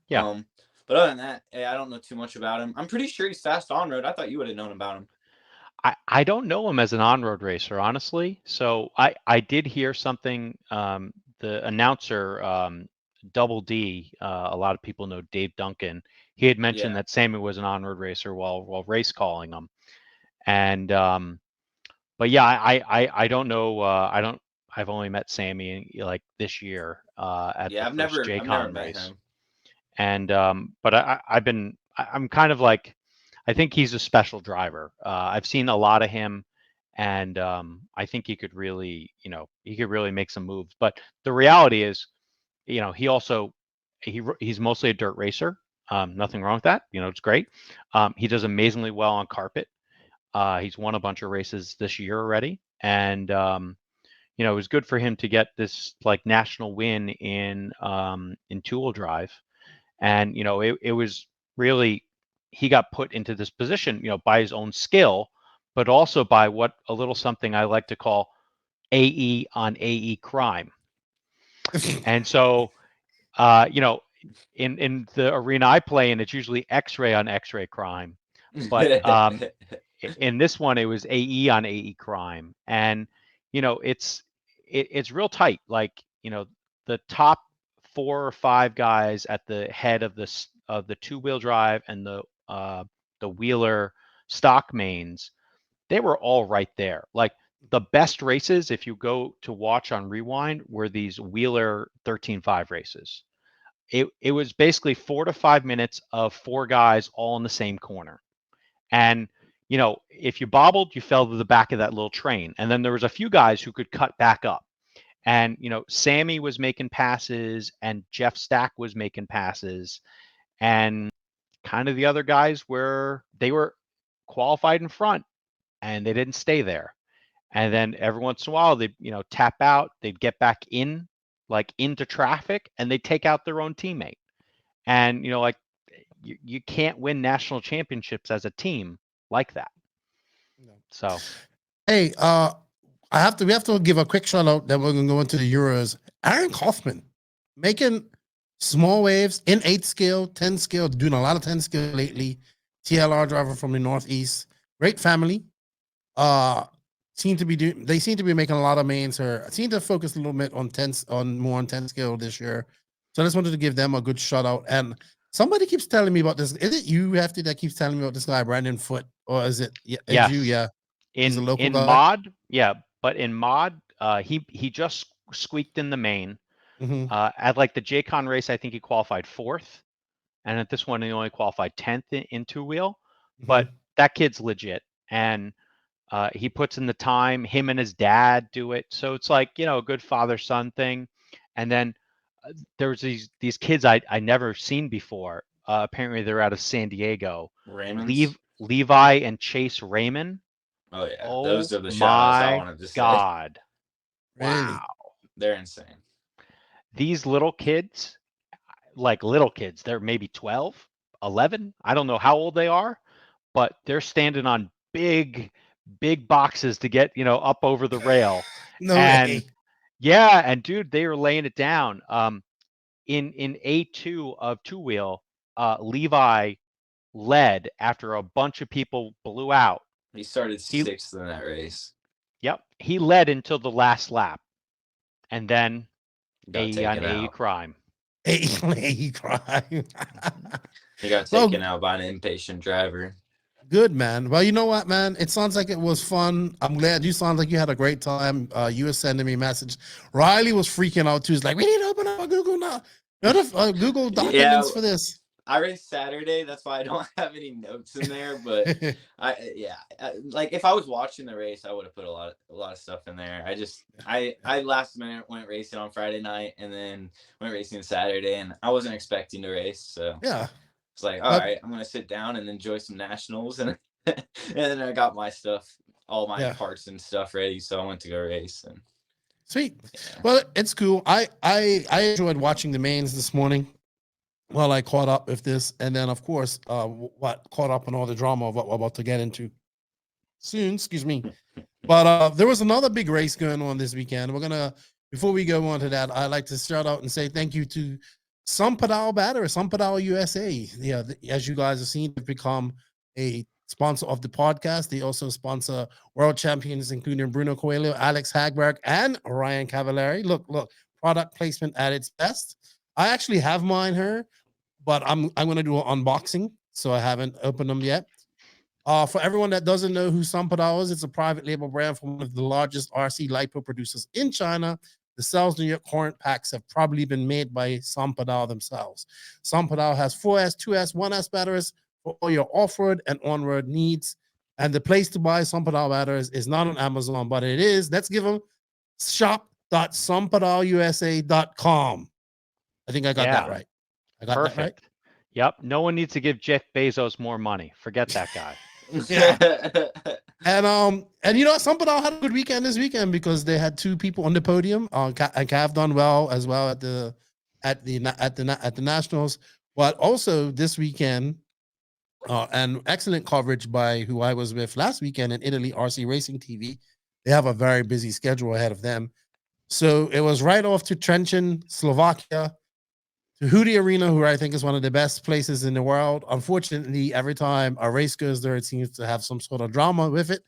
Yeah. But other than that, I don't know too much about him. I'm pretty sure he's fast on road. I thought you would have known about him. I don't know him as an on-road racer, honestly. So I did hear something. The announcer, Double D, a lot of people know Dave Duncan. He had mentioned that Sammy was an on-road racer while race calling him. And but yeah, I don't know. I've only met Sammy like this year at the first J-Con race. And but I'm kind of like, I think he's a special driver. I've seen a lot of him, and I think he could really, make some moves. But the reality is, he's mostly a dirt racer. Nothing wrong with that. It's great. He does amazingly well on carpet. He's won a bunch of races this year already, and it was good for him to get this like national win in two-wheel drive. And it was really, he got put into this position, by his own skill, but also by a little something I like to call AE on AE crime. And so, in the arena I play in, it's usually X-ray on X-ray crime, but in this one it was AE on AE crime, and it's real tight. Like the top 4 or 5 guys at the head of the two-wheel drive and the wheeler stock mains, they were all right there. Like the best races, if you go to watch on Rewind, were these wheeler 13.5 races. It was basically 4 to 5 minutes of 4 guys all in the same corner. And if you bobbled, you fell to the back of that little train. And then there was a few guys who could cut back up. And Sammy was making passes, and Jeff Stack was making passes, and kind of the other guys were qualified in front, and they didn't stay there. And then every once in a while they tap out, they'd get back in, like into traffic, and they take out their own teammate. And like you can't win national championships as a team like that. So hey, we have to give a quick shout out that we're gonna go into the Euros. Aaron Kaufman making small waves in 8 scale, 10 scale, doing a lot of 10 scale lately. TLR driver from the Northeast, great family. They seem to be making a lot of mains here. I seem to focus a little bit on more 10 scale this year. So I just wanted to give them a good shout out. And somebody keeps telling me about this. Is it you, Hefty, that keeps telling me about this guy, Brandon Foote, or is it you? Yeah. He's a local guy. Mod, yeah. But in mod, he just squeaked in the main. Mm-hmm. At like the J-Con race, I think he qualified 4th, and at this one he only qualified 10th in two-wheel. Mm-hmm. But that kid's legit, and he puts in the time. Him and his dad do it, so it's like a good father-son thing. And then there was these kids I never seen before. Apparently they're out of San Diego. Raymond's. Levi and Chase Raymond. Oh yeah, Oh those are the shout outs I my wanted to say. God. Really? Wow. They're insane. These little kids, like little kids, they're maybe 12, 11. I don't know how old they are, but they're standing on big boxes to get, up over the rail. No And way. yeah, and dude, they were laying it down. In A2 of two wheel, Levi led after a bunch of people blew out. He started sixth in that race. Yep, he led until the last lap, and then Got taken out. crime. A crime. He got taken out by an impatient driver. Good, man. Well, you know what, man? It sounds like it was fun. I'm glad you sound like you had a great time. You were sending me message. Riley was freaking out too. He's like, we need to open up a Google now. Google documents for this. I raced Saturday. That's why I don't have any notes in there. But like if I was watching the race, I would have put a lot of stuff in there. I last minute went racing on Friday night and then went racing Saturday, and I wasn't expecting to race. So yeah. It's like, all right, I'm gonna sit down and enjoy some nationals, and then I got my stuff, all my parts and stuff ready, so I went to go race. And sweet. Yeah. Well, it's cool. I enjoyed watching the mains this morning. Well, I caught up with this, and then of course, caught up on all the drama of what we're about to get into soon. Excuse me. But there was another big race going on this weekend. Before we go on to that, I'd like to shout out and say thank you to Sampadal Batter, Sampadal USA. Yeah, as you guys have seen, they've become a sponsor of the podcast. They also sponsor world champions, including Bruno Coelho, Alex Hagberg, and Ryan Cavallari. Look, product placement at its best. I actually have mine here, but I'm going to do an unboxing, so I haven't opened them yet. For everyone that doesn't know who Sampadal is, it's a private label brand from one of the largest RC lipo producers in China. The cells New York current packs have probably been made by Sampadal themselves. Sampadal has 4S, 2S, 1S batteries for all your off-road and on-road needs. And the place to buy Sampadal batteries is not on Amazon, but it is. Let's give them shop.sampadalusa.com. I think I got that right. I got Perfect. that right. Yep. No one needs to give Jeff Bezos more money. Forget that guy. Yeah. And you know, Sampadal had a good weekend this weekend because they had two people on the podium. And Cav done well as well at the Nationals, but also this weekend, and excellent coverage by who I was with last weekend in Italy, RC Racing TV. They have a very busy schedule ahead of them, so it was right off to Trenčín, Slovakia, to Hudi Arena, who I think is one of the best places in the world. Unfortunately, every time a race goes there, it seems to have some sort of drama with it.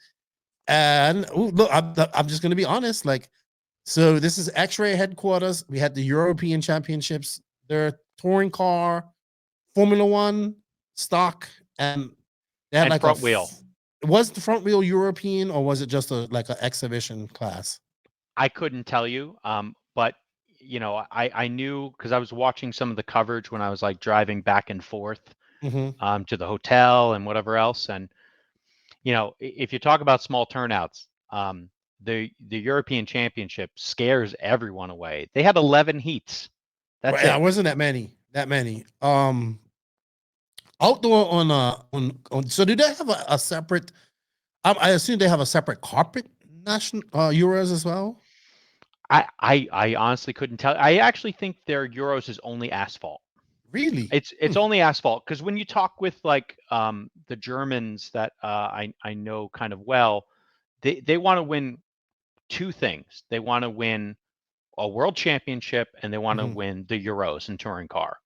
And look, I'm just going to be honest. So this is X-Ray headquarters. We had the European Championships, their touring car, Formula One, stock, and they had front wheel. Was the front wheel European, or was it just an exhibition class? I couldn't tell you, but I knew because I was watching some of the coverage when I was driving back and forth to the hotel and whatever else. And, if you talk about small turnouts, the European Championship scares everyone away. They had 11 heats. That's it. Wasn't that many. Outdoor on so do they have a separate, I assume they have a separate carpet national Euros as well? I honestly couldn't tell. I actually think their Euros is only asphalt. Really? It's only asphalt, because when you talk with the Germans that I know kind of well, they want to win two things. They want to win a world championship, and they want to win the Euros in touring car.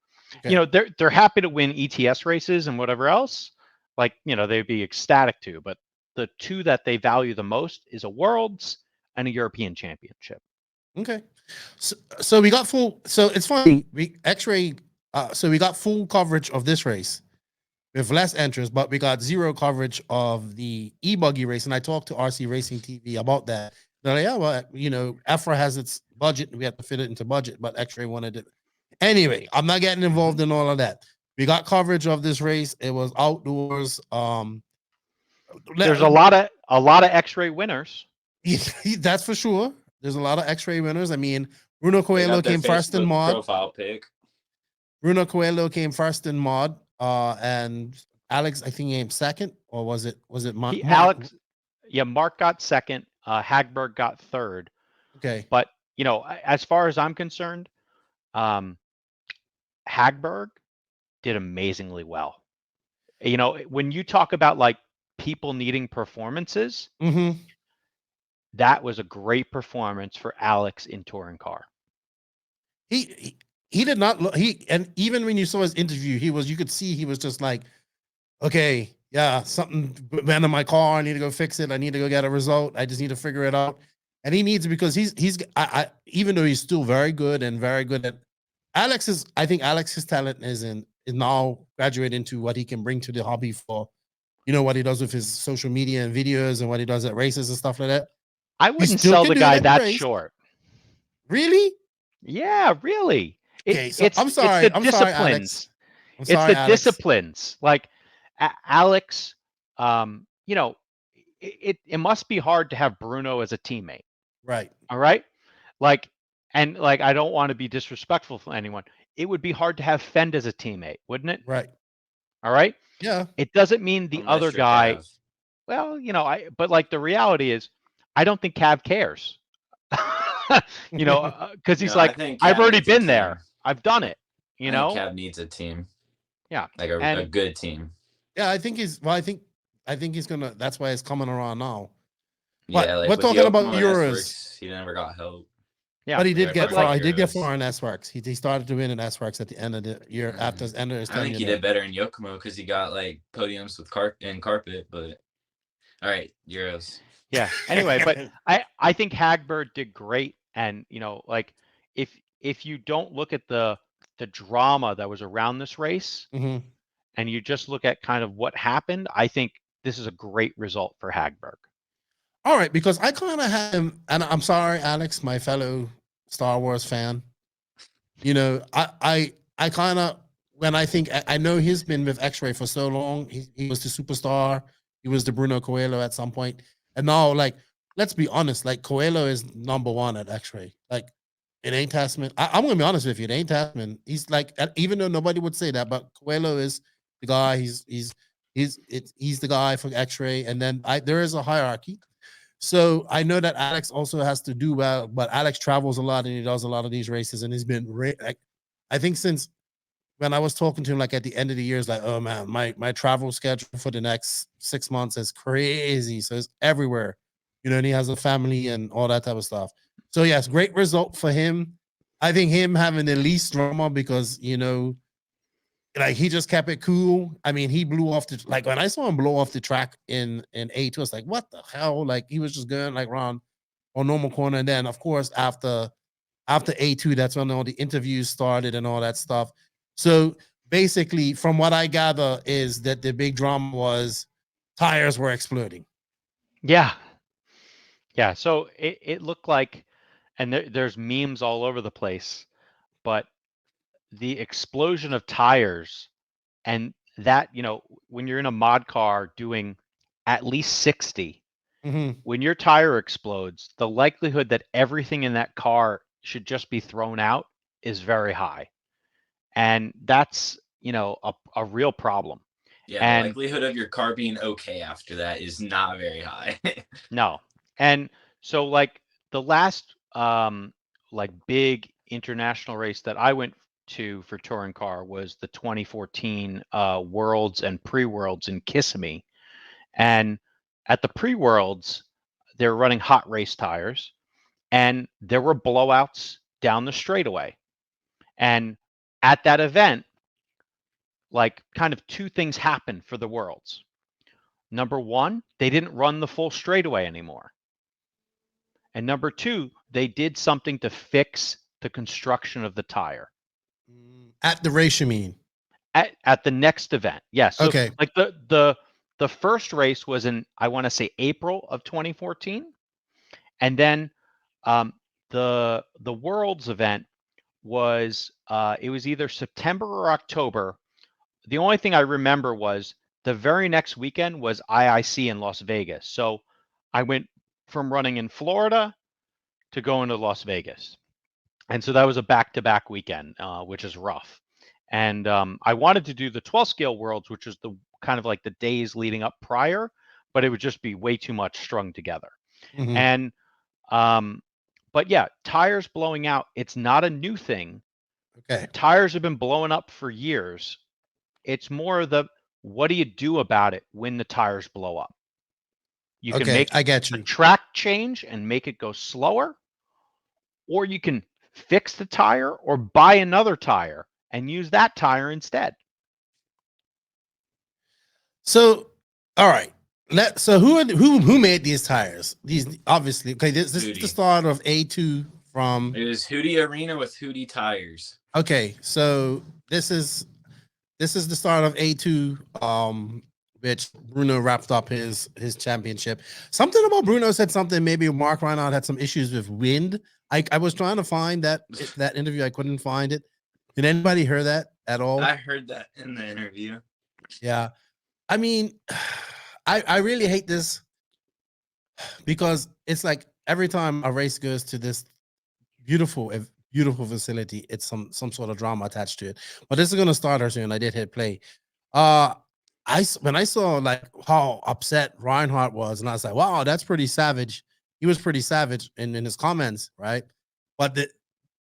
Okay. They're happy to win ETS races and whatever else. They'd be ecstatic to, but the two that they value the most is a Worlds and a European Championship. Okay, so we got full. So it's funny. We X-ray. So we got full coverage of this race with less entrants, but we got zero coverage of the e-buggy race. And I talked to RC Racing TV about that. They're like, yeah, well, EFRA has its budget, and we have to fit it into budget. But X-ray wanted it anyway. I'm not getting involved in all of that. We got coverage of this race. It was outdoors. There's a lot of X-ray winners. That's for sure. There's a lot of X-ray winners. I mean, Bruno They Coelho got their came first in Facebook mod. profile pic. Bruno Coelho came first in mod. And Alex, I think, came second, or was it Mark? Alex, yeah, Mark got second. Hagberg got third. Okay. But as far as I'm concerned, Hagberg did amazingly well. When you talk about like people needing performances, that was a great performance for Alex in touring car. He did not look, and even when you saw his interview, you could see he was just like, okay, yeah, something went in my car. I need to go fix it. I need to go get a result. I just need to figure it out. And he needs it because even though he's still very good and very good at I think Alex's talent is now graduated into what he can bring to the hobby for, what he does with his social media and videos and what he does at races and stuff like that. I wouldn't sell the guy that short. Really? Yeah, really. I'm sorry. It's the disciplines. It's the disciplines. Like Alex, it must be hard to have Bruno as a teammate. Right. All right. I don't want to be disrespectful for anyone. It would be hard to have Fend as a teammate, wouldn't it? Right. All right. Yeah. It doesn't mean the other guy. Well, but like the reality is, I don't think Cav cares. Because he's like, I've already been there. I've done it. I think Cav needs a team. Yeah. Like a good team. Yeah, I think he's gonna. That's why it's coming around now. But yeah, we're talking about Euros. He never got help. Yeah, but he did get far. He did get far in S-Works. He started to win in S-Works at the end of the year after the end of his tenure. I think he did better in Yokomo because he got like podiums with carpet. But all right, Euros. Yeah. Anyway, but I think Hagberg did great, and if you don't look at the drama that was around this race, and you just look at kind of what happened, I think this is a great result for Hagberg. All right, because I kind of had him, and I'm sorry, Alex, my fellow Star Wars fan. I kind of, when I know he's been with X-Ray for so long, he was the superstar, he was the Bruno Coelho at some point, and now, let's be honest, Coelho is #1 at X-Ray. It ain't Tasman. I'm gonna be honest with you, it ain't Tasman. He's even though nobody would say that, but Coelho is the guy. He's the guy for X-Ray, and then there is a hierarchy. So I know that Alex also has to do well, but Alex travels a lot and he does a lot of these races, and he's been I think since when I was talking to him at the end of the year, it's like, oh man, my travel schedule for the next 6 months is crazy. So it's everywhere, and he has a family and all that type of stuff. So yes, great result for him. I think him having the least drama because he just kept it cool. I mean, he blew off when I saw him blow off the track in A2, I was like, what the hell? He was just going around on normal corner. And then of course, after A2, that's when all the interviews started and all that stuff. So basically, from what I gather is that the big drama was tires were exploding. Yeah. Yeah. So it looked like, and there's memes all over the place, but the explosion of tires, and that, when you're in a mod car doing at least 60, when your tire explodes, the likelihood that everything in that car should just be thrown out is very high. And that's, a real problem. Yeah, and the likelihood of your car being okay after that is not very high. No. And so the last big international race that I went to for touring car was the 2014 Worlds and Pre-Worlds in Kissimmee. And at the Pre-Worlds, they were running hot race tires, and there were blowouts down the straightaway. And at that event, kind of two things happened for the Worlds. Number one, they didn't run the full straightaway anymore. And number two, they did something to fix the construction of the tire. At the race, you mean? At the next event, yes. So okay. The first race was in, I want to say, April of 2014, and then the Worlds event was it was either September or October. The only thing I remember was the very next weekend was IIC in Las Vegas. So I went from running in Florida to going to Las Vegas. And so that was a back-to-back weekend, which is rough. And I wanted to do the 12 scale worlds, which is the kind of like the days leading up prior, but it would just be way too much strung together. Mhm. And but yeah, tires blowing out, it's not a new thing. Okay. Tires have been blowing up for years. It's more of the, what do you do about it when the tires blow up? You can Okay, make I get a you. track change and make it go slower, or you can fix the tire or buy another tire and use that tire instead. So, all right. So who made these tires? These obviously, okay. This is the Hootie. start of A2 from. It was Hootie Arena with Hootie tires. Okay, so this is the start of A2, which Bruno wrapped up his championship. Something about Bruno said something. Maybe Mark Reinhardt had some issues with wind. I was trying to find that interview. I couldn't find it. Did anybody hear that at all? I heard that in the interview. Yeah. I mean, I really hate this because it's like every time a race goes to this beautiful facility, it's some sort of drama attached to it. But this is gonna start her soon. I did hit play. When I saw like how upset Reinhardt was, and I was like, wow, that's pretty savage. He was pretty savage in his comments, right? But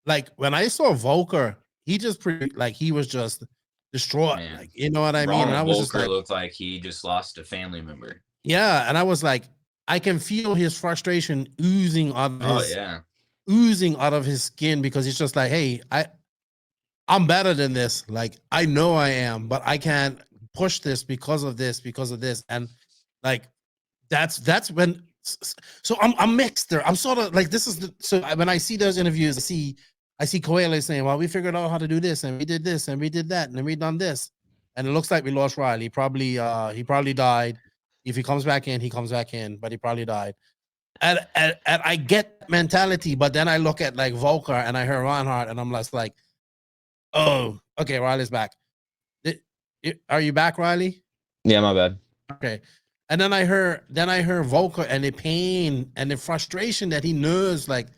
like when I saw Volker, he just he was just distraught. Man. Like, you know what I mean? And I was just Volker like, looked like he just lost a family member. yeah, and I was like, I can feel his frustration oozing out of his skin, because it's just like, hey, I'm better than this. Like, I know I am, but I can't push this because of this, and like that's when. So I'm mixed there. I'm sort of like, this is so when I see those interviews, I see Coelho saying, well, we figured out how to do this, and we did this, and we did that, and then we done this, and it looks like we lost Riley. He probably died. If he comes back in, he comes back in, but he probably died. And I get mentality, but then I look at like Volker and I hear Reinhardt, and I'm just like, oh, okay, Riley's back. Are you back, Riley? Yeah, my bad. Okay. And then I heard Volker and the pain and the frustration that he knows, like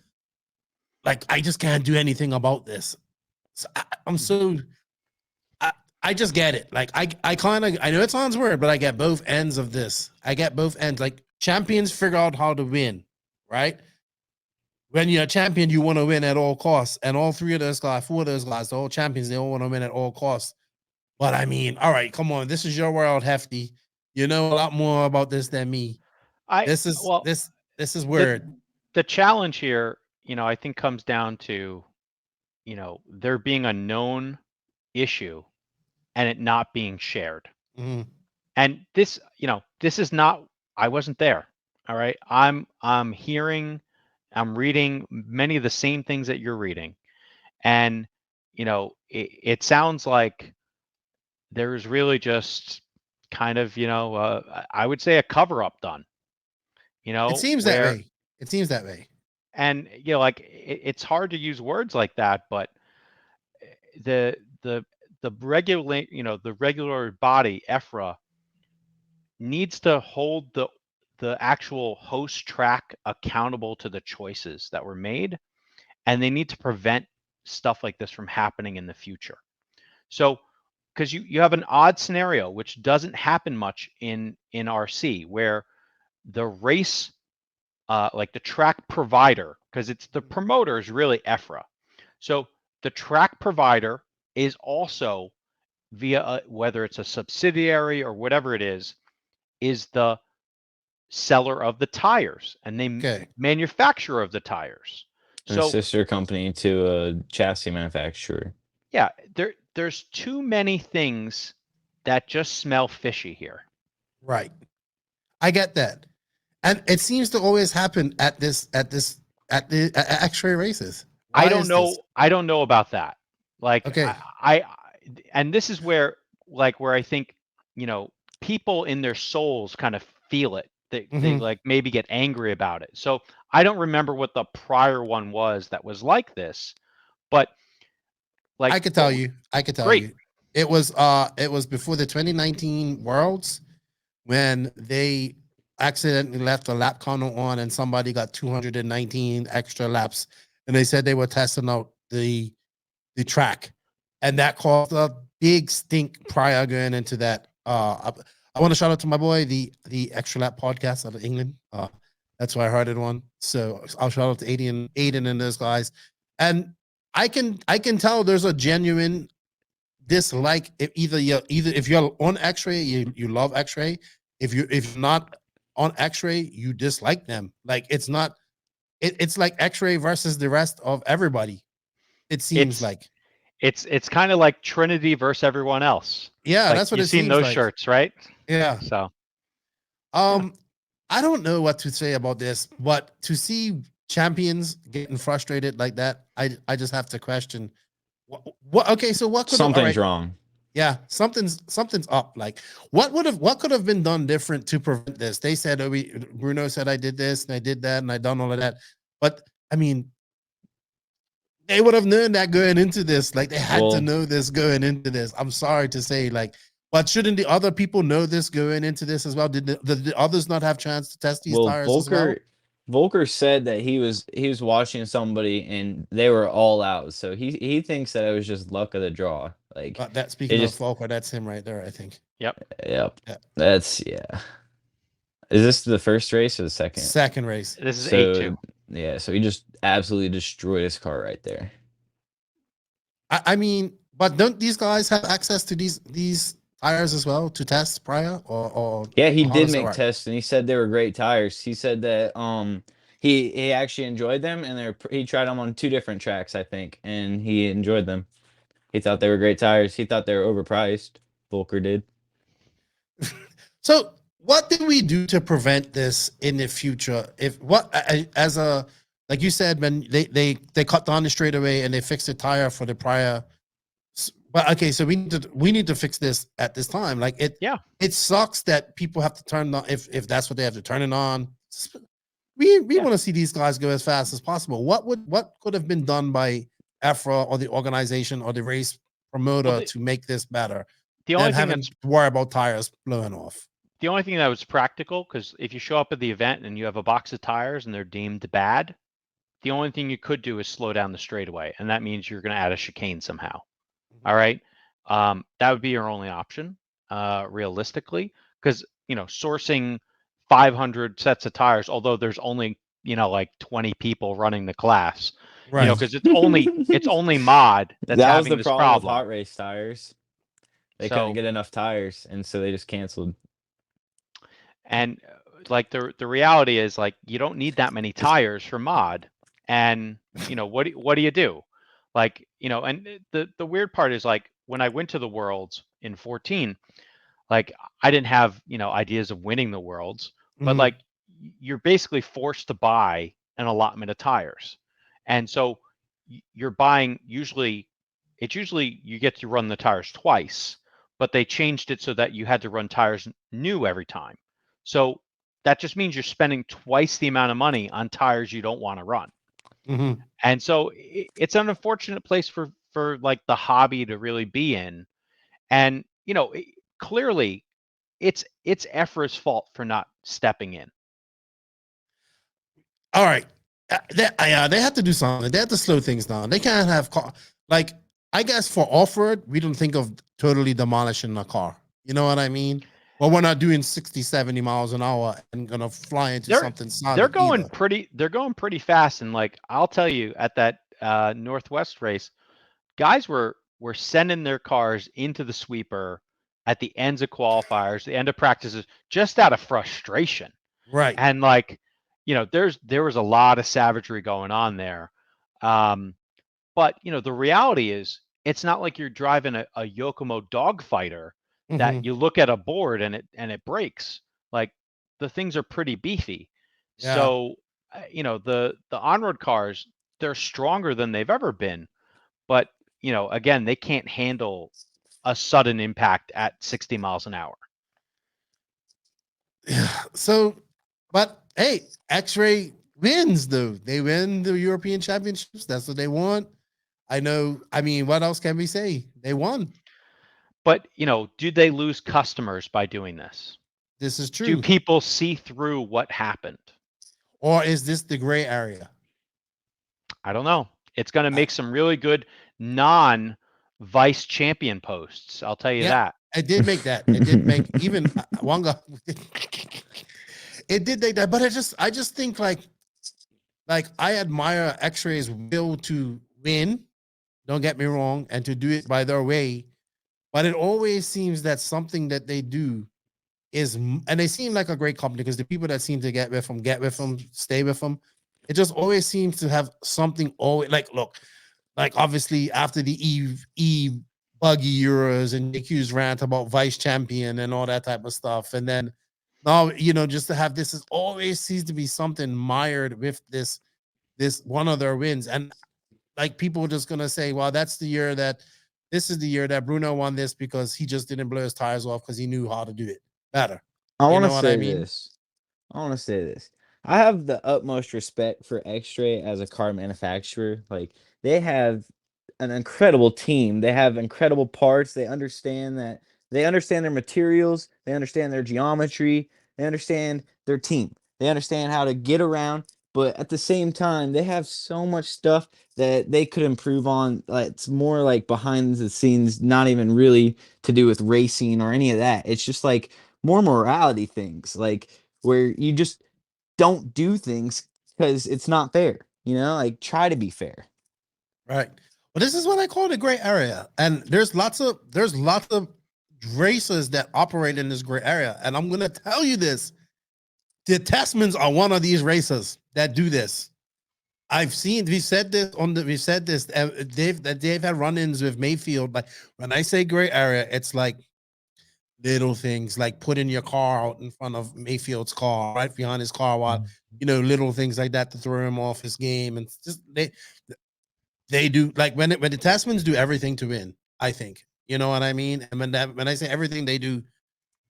I just can't do anything about this. So I just get it. Like I know it sounds weird, but I get both ends of this. I get both ends. Like, champions figure out how to win, right? When you're a champion, you want to win at all costs. And all four of those guys, the whole champions, they all want to win at all costs. But I mean, all right, come on. This is your world, Hefty. You know a lot more about this than me. This is weird. The challenge here, I think comes down to, there being a known issue and it not being shared. Mm-hmm. And this, this is not, I wasn't there. All right. I'm reading many of the same things that you're reading. And, it sounds like there's really just kind of, I would say a cover up done, It seems that way. It seems that way. And, like it's hard to use words like that, but the regulate, the regular body, EFRA, needs to hold the actual host track accountable to the choices that were made, and they need to prevent stuff like this from happening in the future. So, because you have an odd scenario which doesn't happen much in RC, where the race, like the track provider, because it's the promoter is really EFRA. So the track provider is also via whether it's a subsidiary or whatever it is the seller of the tires, and they manufacturer of the tires. And so, a sister company to a chassis manufacturer. Yeah, there's too many things that just smell fishy here. Right. I get that. And it seems to always happen at the X-ray races. I don't know about that. Like, okay. And this is where I think, people in their souls kind of feel it. They like maybe get angry about it. So I don't remember what the prior one was that was like this, but like, I could tell you. It was before the 2019 Worlds, when they accidentally left a lap counter on and somebody got 219 extra laps, and they said they were testing out the track, and that caused a big stink prior going into that. I want to shout out to my boy, the Extra Lap podcast out of England. That's why I heard it on. So I'll shout out to Aiden and those guys. And I can tell there's a genuine dislike. If if you're on X-Ray, you love X-Ray. If you're not on X-Ray, you dislike them. Like it's not. It's like X-Ray versus the rest of everybody. It seems like it's kind of like Trinity versus everyone else. Yeah, like, that's what you've it seen seems those like. shirts, right? Yeah. So I don't know what to say about this, but to see champions getting frustrated like that, I just have to question what okay, so what could Something's wrong. Yeah, something's up. Like what could have been done different to prevent this? They said, Bruno said I did this and I did that and I done all of that. But I mean, they would have known that going into this. Like they had to know this going into this. I'm sorry to say, like, but shouldn't the other people know this going into this as well? Did the others not have chance to test these tires as well? Volker said that he was watching somebody and they were all out. So he thinks that it was just luck of the draw. Like that speaking of Volker, that's him right there, I think. Yep. Yeah. That's Is this the first race or the second? Second race. This is 8-2. Yeah, so he just absolutely destroyed his car right there. I mean, but don't these guys have access to these tires as well to test prior or yeah, he did make tests and he said they were great tires. He said that he actually enjoyed them and he tried them on 2 different tracks, I think, and he enjoyed them. He thought they were great tires. He thought they were overpriced. Volker did. So what did we do to prevent this in the future? Like you said, when they cut down the straightaway and they fixed the tire for the prior. But okay, so we need to fix this at this time. Like it sucks that people have to turn on if that's what they have to turn it on. We want to see these guys go as fast as possible. What could have been done by EFRA or the organization or the race promoter to make this better? The only thing having to worry about tires blowing off. The only thing that was practical, because if you show up at the event and you have a box of tires and they're deemed bad, the only thing you could do is slow down the straightaway, and that means you're going to add a chicane somehow. All right, that would be your only option, realistically, because sourcing 500 sets of tires, although there's only like 20 people running the class, right? Because it's only mod that's having this problem. With hot race tires. They couldn't get enough tires, and so they just canceled. And like the reality is, like, you don't need that many tires for mod. And what do you do? Like, and the weird part is, like, when I went to the Worlds in 14, like I didn't have ideas of winning the Worlds, but like you're basically forced to buy an allotment of tires, and so you're buying usually you get to run the tires twice, but they changed it so that you had to run tires new every time. So that just means you're spending twice the amount of money on tires you don't want to run. And so it's an unfortunate place for like the hobby to really be in. And, clearly it's EFRA's fault for not stepping in. All right. They have to do something. They have to slow things down. They can't have like, I guess for off-road, we don't think of totally demolishing a car. You know what I mean? Well, we're not doing 60, 70 miles an hour and gonna fly into something solid. They're going pretty fast. And like, I'll tell you, at that Northwest race, guys were sending their cars into the sweeper at the ends of qualifiers, the end of practices, just out of frustration. Right. And like, there was a lot of savagery going on there. But the reality is, it's not like you're driving a Yokomo dogfighter that you look at a board and it breaks. Like, the things are pretty beefy. Yeah. So, the on-road cars, they're stronger than they've ever been. But, again, they can't handle a sudden impact at 60 miles an hour. So, but hey, X-Ray wins though. They win the European Championships. That's what they want. I know. I mean, what else can we say? They won. But, do they lose customers by doing this? This is true. Do people see through what happened? Or is this the gray area? I don't know. It's going to make some really good non-vice champion posts. I'll tell you that. It did make that. It did make even Wanga. It did make that, but I just think like I admire X-Ray's will to win. Don't get me wrong, and to do it by their way, but it always seems that something that they do is, and they seem like a great company because the people that seem to get with them, stay with them. It just always seems to have something always like, look, like obviously after the E buggy Euros and JQ's rant about vice champion and all that type of stuff. And then now, just to have this, is always seems to be something mired with this one of their wins. And like people are just going to say, well, this is the year that Bruno won this because he just didn't blow his tires off because he knew how to do it better. I want to say this. I have the utmost respect for X-Ray as a car manufacturer. Like, they have an incredible team. They have incredible parts. They understand their materials. They understand their geometry. They understand their team. They understand how to get around. But at the same time, they have so much stuff that they could improve on. It's more like behind the scenes, not even really to do with racing or any of that. It's just like more morality things, like where you just don't do things because it's not fair. Like, try to be fair. Right. Well, this is what I call the gray area. And there's lots of racers that operate in this gray area. And I'm going to tell you this. The Testmans are one of these racers that do this. We've said this. They've had run-ins with Mayfield. But when I say gray area, it's like little things like putting your car out in front of Mayfield's car, right behind his car, while little things like that to throw him off his game. And just they do, like when the Testmans do everything to win, I think. You know what I mean? And when I say everything, they do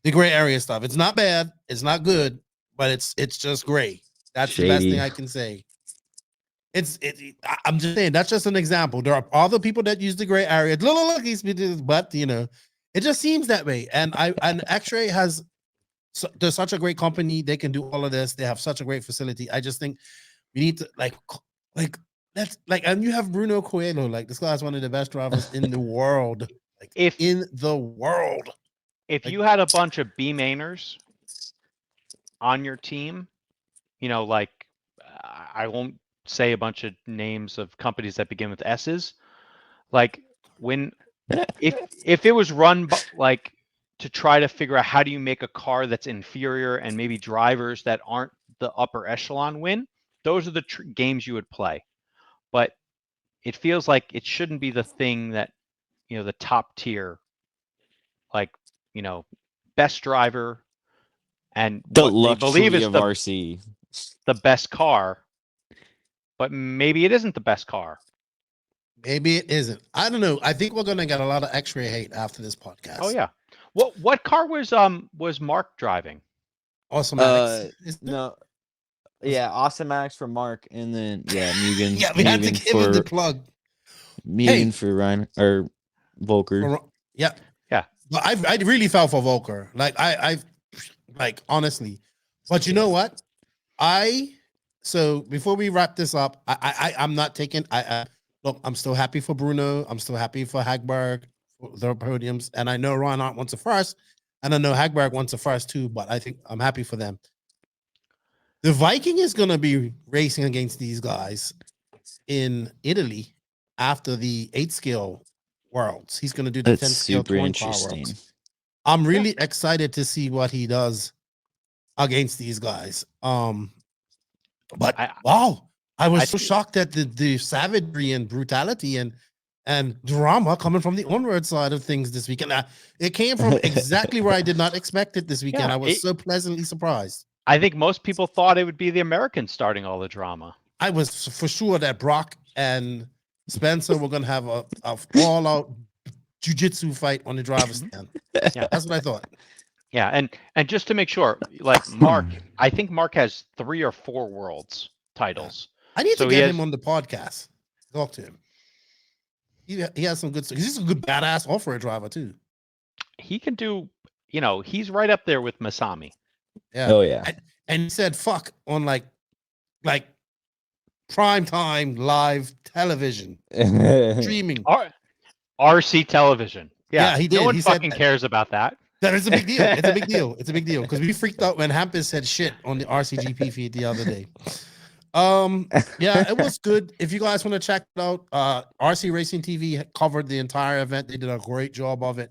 the gray area stuff. It's not bad, it's not good, but it's just gray. That's shady. The best thing I can say. I'm just saying, that's just an example. There are other people that use the gray area. Look, but it just seems that way. And X-Ray they're such a great company. They can do all of this. They have such a great facility. I just think we need to and you have Bruno Coelho. Like, this guy is one of the best drivers in the world. If you had a bunch of B-mainers on your team, I won't say a bunch of names of companies that begin with S's. Like, if it was run to try to figure out how do you make a car that's inferior and maybe drivers that aren't the upper echelon win, those are the games you would play. But it feels like it shouldn't be the thing that, the top tier, best driver and the what they believe is RC, the best car, but maybe it isn't the best car. Maybe it isn't. I don't know. I think we're gonna get a lot of X-Ray hate after this podcast. Oh yeah. What car was Mark driving? Awesome. No. Yeah, Austin Max for Mark, and then Mugen. We had to give him the plug. Mugen for Ryan or Volker. Yeah. But I really fell for Volker. I honestly. But you know what? So before we wrap this up, I'm not taking. Look, I'm still happy for Bruno. I'm still happy for Hagberg for their podiums, and I know Reinhardt wants a first, and I know Hagberg wants a first too. But I think I'm happy for them. The Viking is going to be racing against these guys in Italy after the 8-scale Worlds. He's going to do the 10-scale touring car Worlds. I'm really excited to see what he does against these guys. But wow, I was so shocked at the savagery and brutality and drama coming from the onward side of things this weekend. It came from exactly where I did not expect it this weekend. I was so pleasantly surprised. I think most people thought it would be the Americans starting all the drama. I was for sure that Brock and Spencer were going to have a all-out jiu-jitsu fight on the driver's stand. Yeah, that's what I thought. Yeah, and just to make sure, Mark, I think Mark has 3 or 4 worlds titles. I need to get him on the podcast. Talk to him. He has some good stuff. He's a good badass off-road driver too. He can do, he's right up there with Masami. Yeah. Oh yeah. And he said fuck on like primetime live television streaming. RC television. Yeah, he did. No one He said fucking that. cares about that. That is a big deal. It's a big deal. It's a big deal because we freaked out when Hampus said shit on the RCGP feed the other day. Yeah, it was good. If you guys want to check it out, RC Racing TV covered the entire event. They did a great job of it.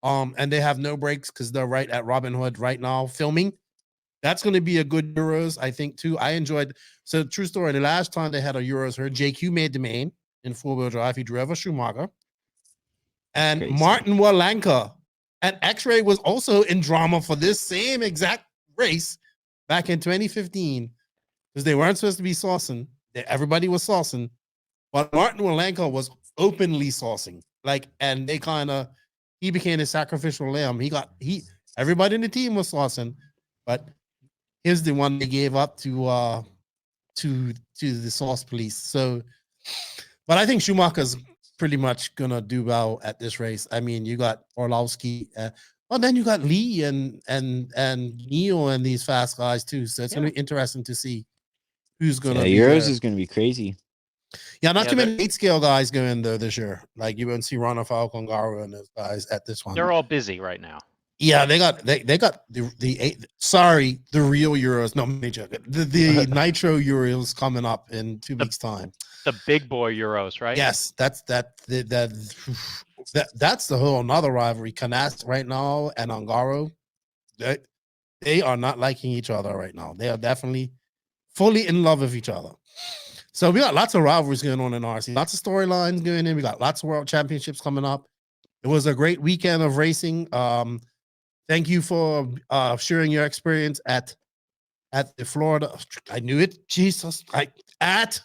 And they have no breaks because they're right at Robin Hood right now filming. That's going to be a good Euros, I think, too. I enjoyed. So, true story. The last time they had a Euros here, JQ made the main in four-wheel drive. He drove a Schumacher. And Crazy. Martin Walanka and X-Ray was also in drama for this same exact race back in 2015 because they weren't supposed to be saucing. Everybody was saucing, but Martin Walanka was openly saucing. And they he became a sacrificial lamb. Everybody in the team was saucing, but here's the one they gave up to the sauce police. So, but I think Schumacher's pretty much gonna do well at this race. I mean, you got Orlowski, then you got Lee and Neil and these fast guys too. So it's gonna be interesting to see who's gonna be Euros there. is gonna be crazy. Yeah, not too many 8-scale guys going though this year. Like you won't see Rana Falcongaro and those guys at this one. They're all busy right now. Yeah, they got the real Euros. No, the Nitro Euros coming up in 2 weeks' time. The big boy Euros, right? Yes, that's the whole another rivalry. Canas right now and Ongaro, they are not liking each other right now. They are definitely fully in love with each other. So we got lots of rivalries going on in RC, lots of storylines going in. We got lots of world championships coming up. It was a great weekend of racing. Thank you for sharing your experience at the Florida. I knew it. Jesus. At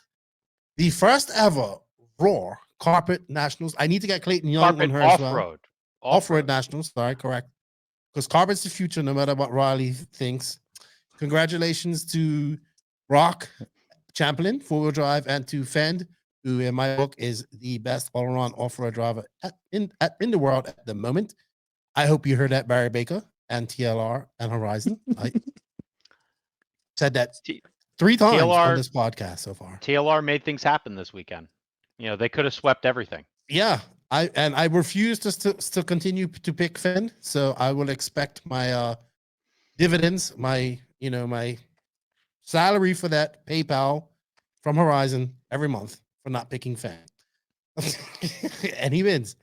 the first ever ROAR Carpet Nationals. I need to get Clayton Young Carpet on her as well. off-road. Off-road Nationals. Sorry, correct. Because carpet's the future, no matter what Riley thinks. Congratulations to Brock Champlin, four-wheel drive, and to Fend, who in my book is the best all-around off-road driver in the world at the moment. I hope you heard that, Barry Baker and TLR and Horizon. I said that 3 times on this podcast so far. TLR made things happen this weekend. They could have swept everything. Yeah, I refuse to continue to pick Fend, so I will expect my dividends, my salary for that PayPal from Horizon every month for not picking Fend. And he wins.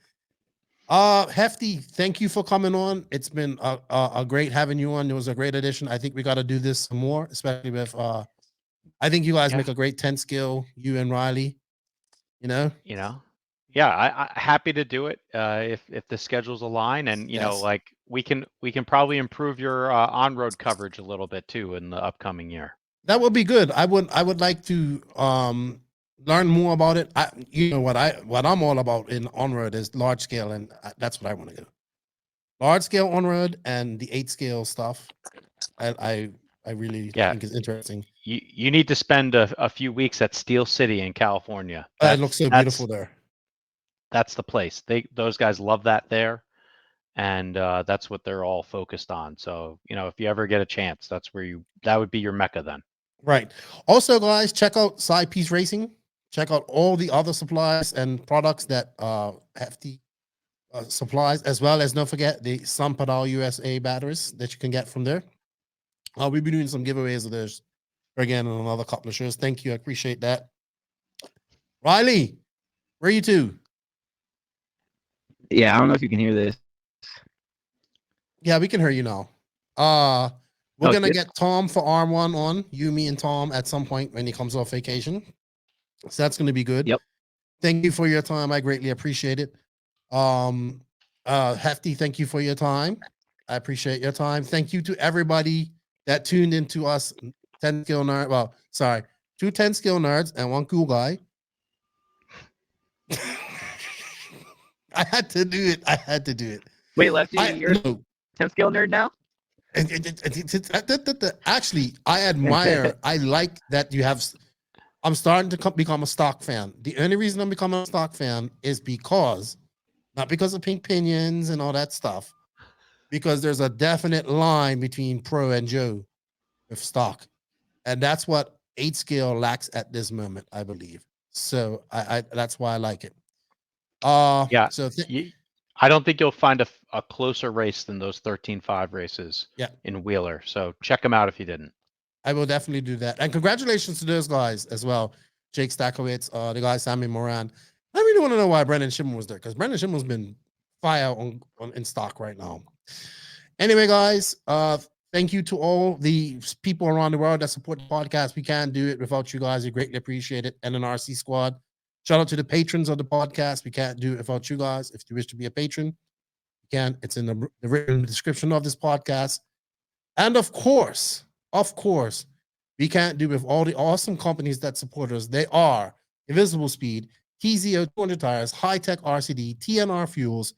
Hefty, thank you for coming on. It's been a great having you on. It was a great addition. I think we got to do this some more, especially with I think you guys make a great 10 skill, you and Riley. Yeah, I happy to do it if the schedules align, and we can probably improve your on-road coverage a little bit too in the upcoming year. That would be good. I would like to learn more about it. What I'm all about in on-road is large scale, and that's what I want to do. Large scale on-road and the 8-scale stuff. I really think is interesting. You need to spend a few weeks at Steel City in California. It looks so beautiful there. That's the place. Those guys love that there, and that's what they're all focused on. So if you ever get a chance, that would be your mecca then. Right. Also, guys, check out Side Piece Racing. Check out all the other supplies and products that Hefty supplies, as well as don't forget the Sampadal USA batteries that you can get from there. We'll be doing some giveaways of those again in another couple of shows. Thank you. I appreciate that. Riley, where are you to? Yeah, I don't know if you can hear this. Yeah, we can hear you now. We're going to get Tom for R1 on, you, me, and Tom at some point when he comes off vacation. So that's going to be good. Yep. Thank you for your time. I greatly appreciate it. Hefty, thank you for your time. I appreciate your time. Thank you to everybody that tuned into us 10 skill nerd. Well, sorry, 2 10 skill nerds and 1 cool guy. I had to do it. Wait, Lefty, you're a 10 skill nerd now? Actually, I admire, I like that you have. I'm starting to become a stock fan. The only reason I'm becoming a stock fan is not because of pink pinions and all that stuff, because there's a definite line between pro and Joe with stock. And that's what 8 scale lacks at this moment, I believe. So I that's why I like it. Yeah. So I don't think you'll find a closer race than those 13.5 races in Wheeler. So check them out if you didn't. I will definitely do that. And congratulations to those guys as well. Jake Stakowitz, the guy Sammy Moran. I really want to know why Brendan Schimmel was there, because Brendan Schimmel's been fire in stock right now. Anyway, guys, thank you to all the people around the world that support the podcast. We can't do it without you guys. We greatly appreciate it. NNRC Squad. Shout out to the patrons of the podcast. We can't do it without you guys. If you wish to be a patron, you can. It's in the written description of this podcast. And of course, we can't do with all the awesome companies that support us. They are Invisible Speed, Kizio 200 Tires, High Tech RCD, TNR Fuels,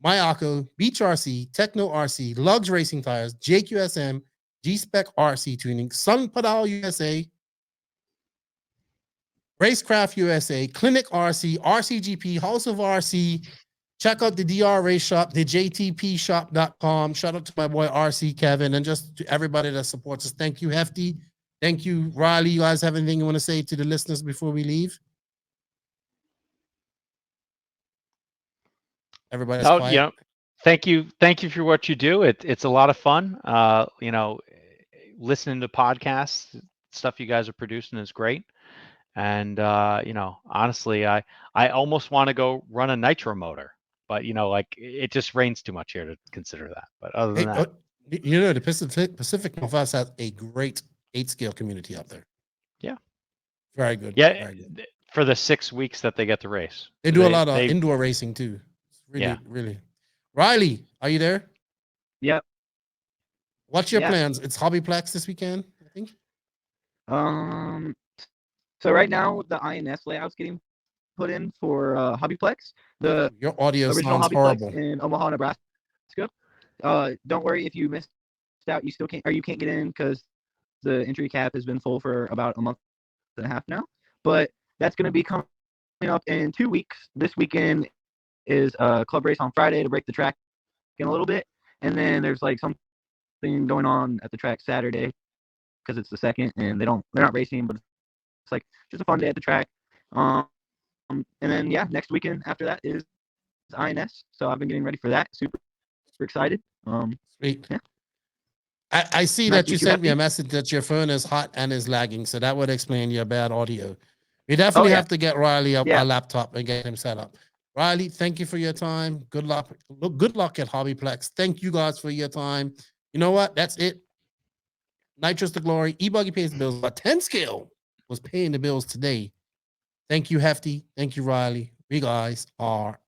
Mayako, Beach RC, Techno RC, Lugs Racing Tires, JQSM, G-Spec RC Tuning, Sun Pedal USA, Racecraft USA, Clinic RC, RCGP, House of RC. Check out the DR Race Shop, the JTPshop.com. Shout out to my boy RC Kevin, and just to everybody that supports us. Thank you, Hefty. Thank you, Riley. You guys have anything you want to say to the listeners before we leave? Everybody's quiet. Yeah. Thank you for what you do. It's a lot of fun. You know, listening to podcasts, stuff you guys are producing is great. And you know, honestly, I almost want to go run a nitro motor, but you know, like it just rains too much here to consider that. But other than that, you know, the Pacific Northwest has a great 8 scale community out there. Yeah, very good. Yeah, very good. For the 6 weeks that they get to race, they do a lot of indoor racing too. Really, really. Riley, are you there? Yep. What's your plans? It's Hobbyplex this weekend, I think. So right now the INS layout's getting put in for Hobbyplex. Your audio original sounds Hobbyplex horrible in Omaha, Nebraska. Don't worry if you missed out. You still can't, or you can't get in because the entry cap has been full for about a month and a half now. But that's going to be coming up in 2 weeks. This weekend is a club race on Friday to break the track in a little bit, and then there's like something going on at the track Saturday because it's the second, and they're not racing, but it's like just a fun day at the track. And then next weekend after that is INS. So I've been getting ready for that. Super excited. Sweet. Yeah. I see that you sent me a message that your phone is hot and is lagging, so that would explain your bad audio. We definitely have to get Riley up our laptop and get him set up. Riley, thank you for your time. Good luck. Good luck at Hobbyplex. Thank you guys for your time. You know what? That's it. Nitrous to glory. E-Buggy pays the bills. But 10 scale was paying the bills today. Thank you, Hefty. Thank you, Riley. We guys are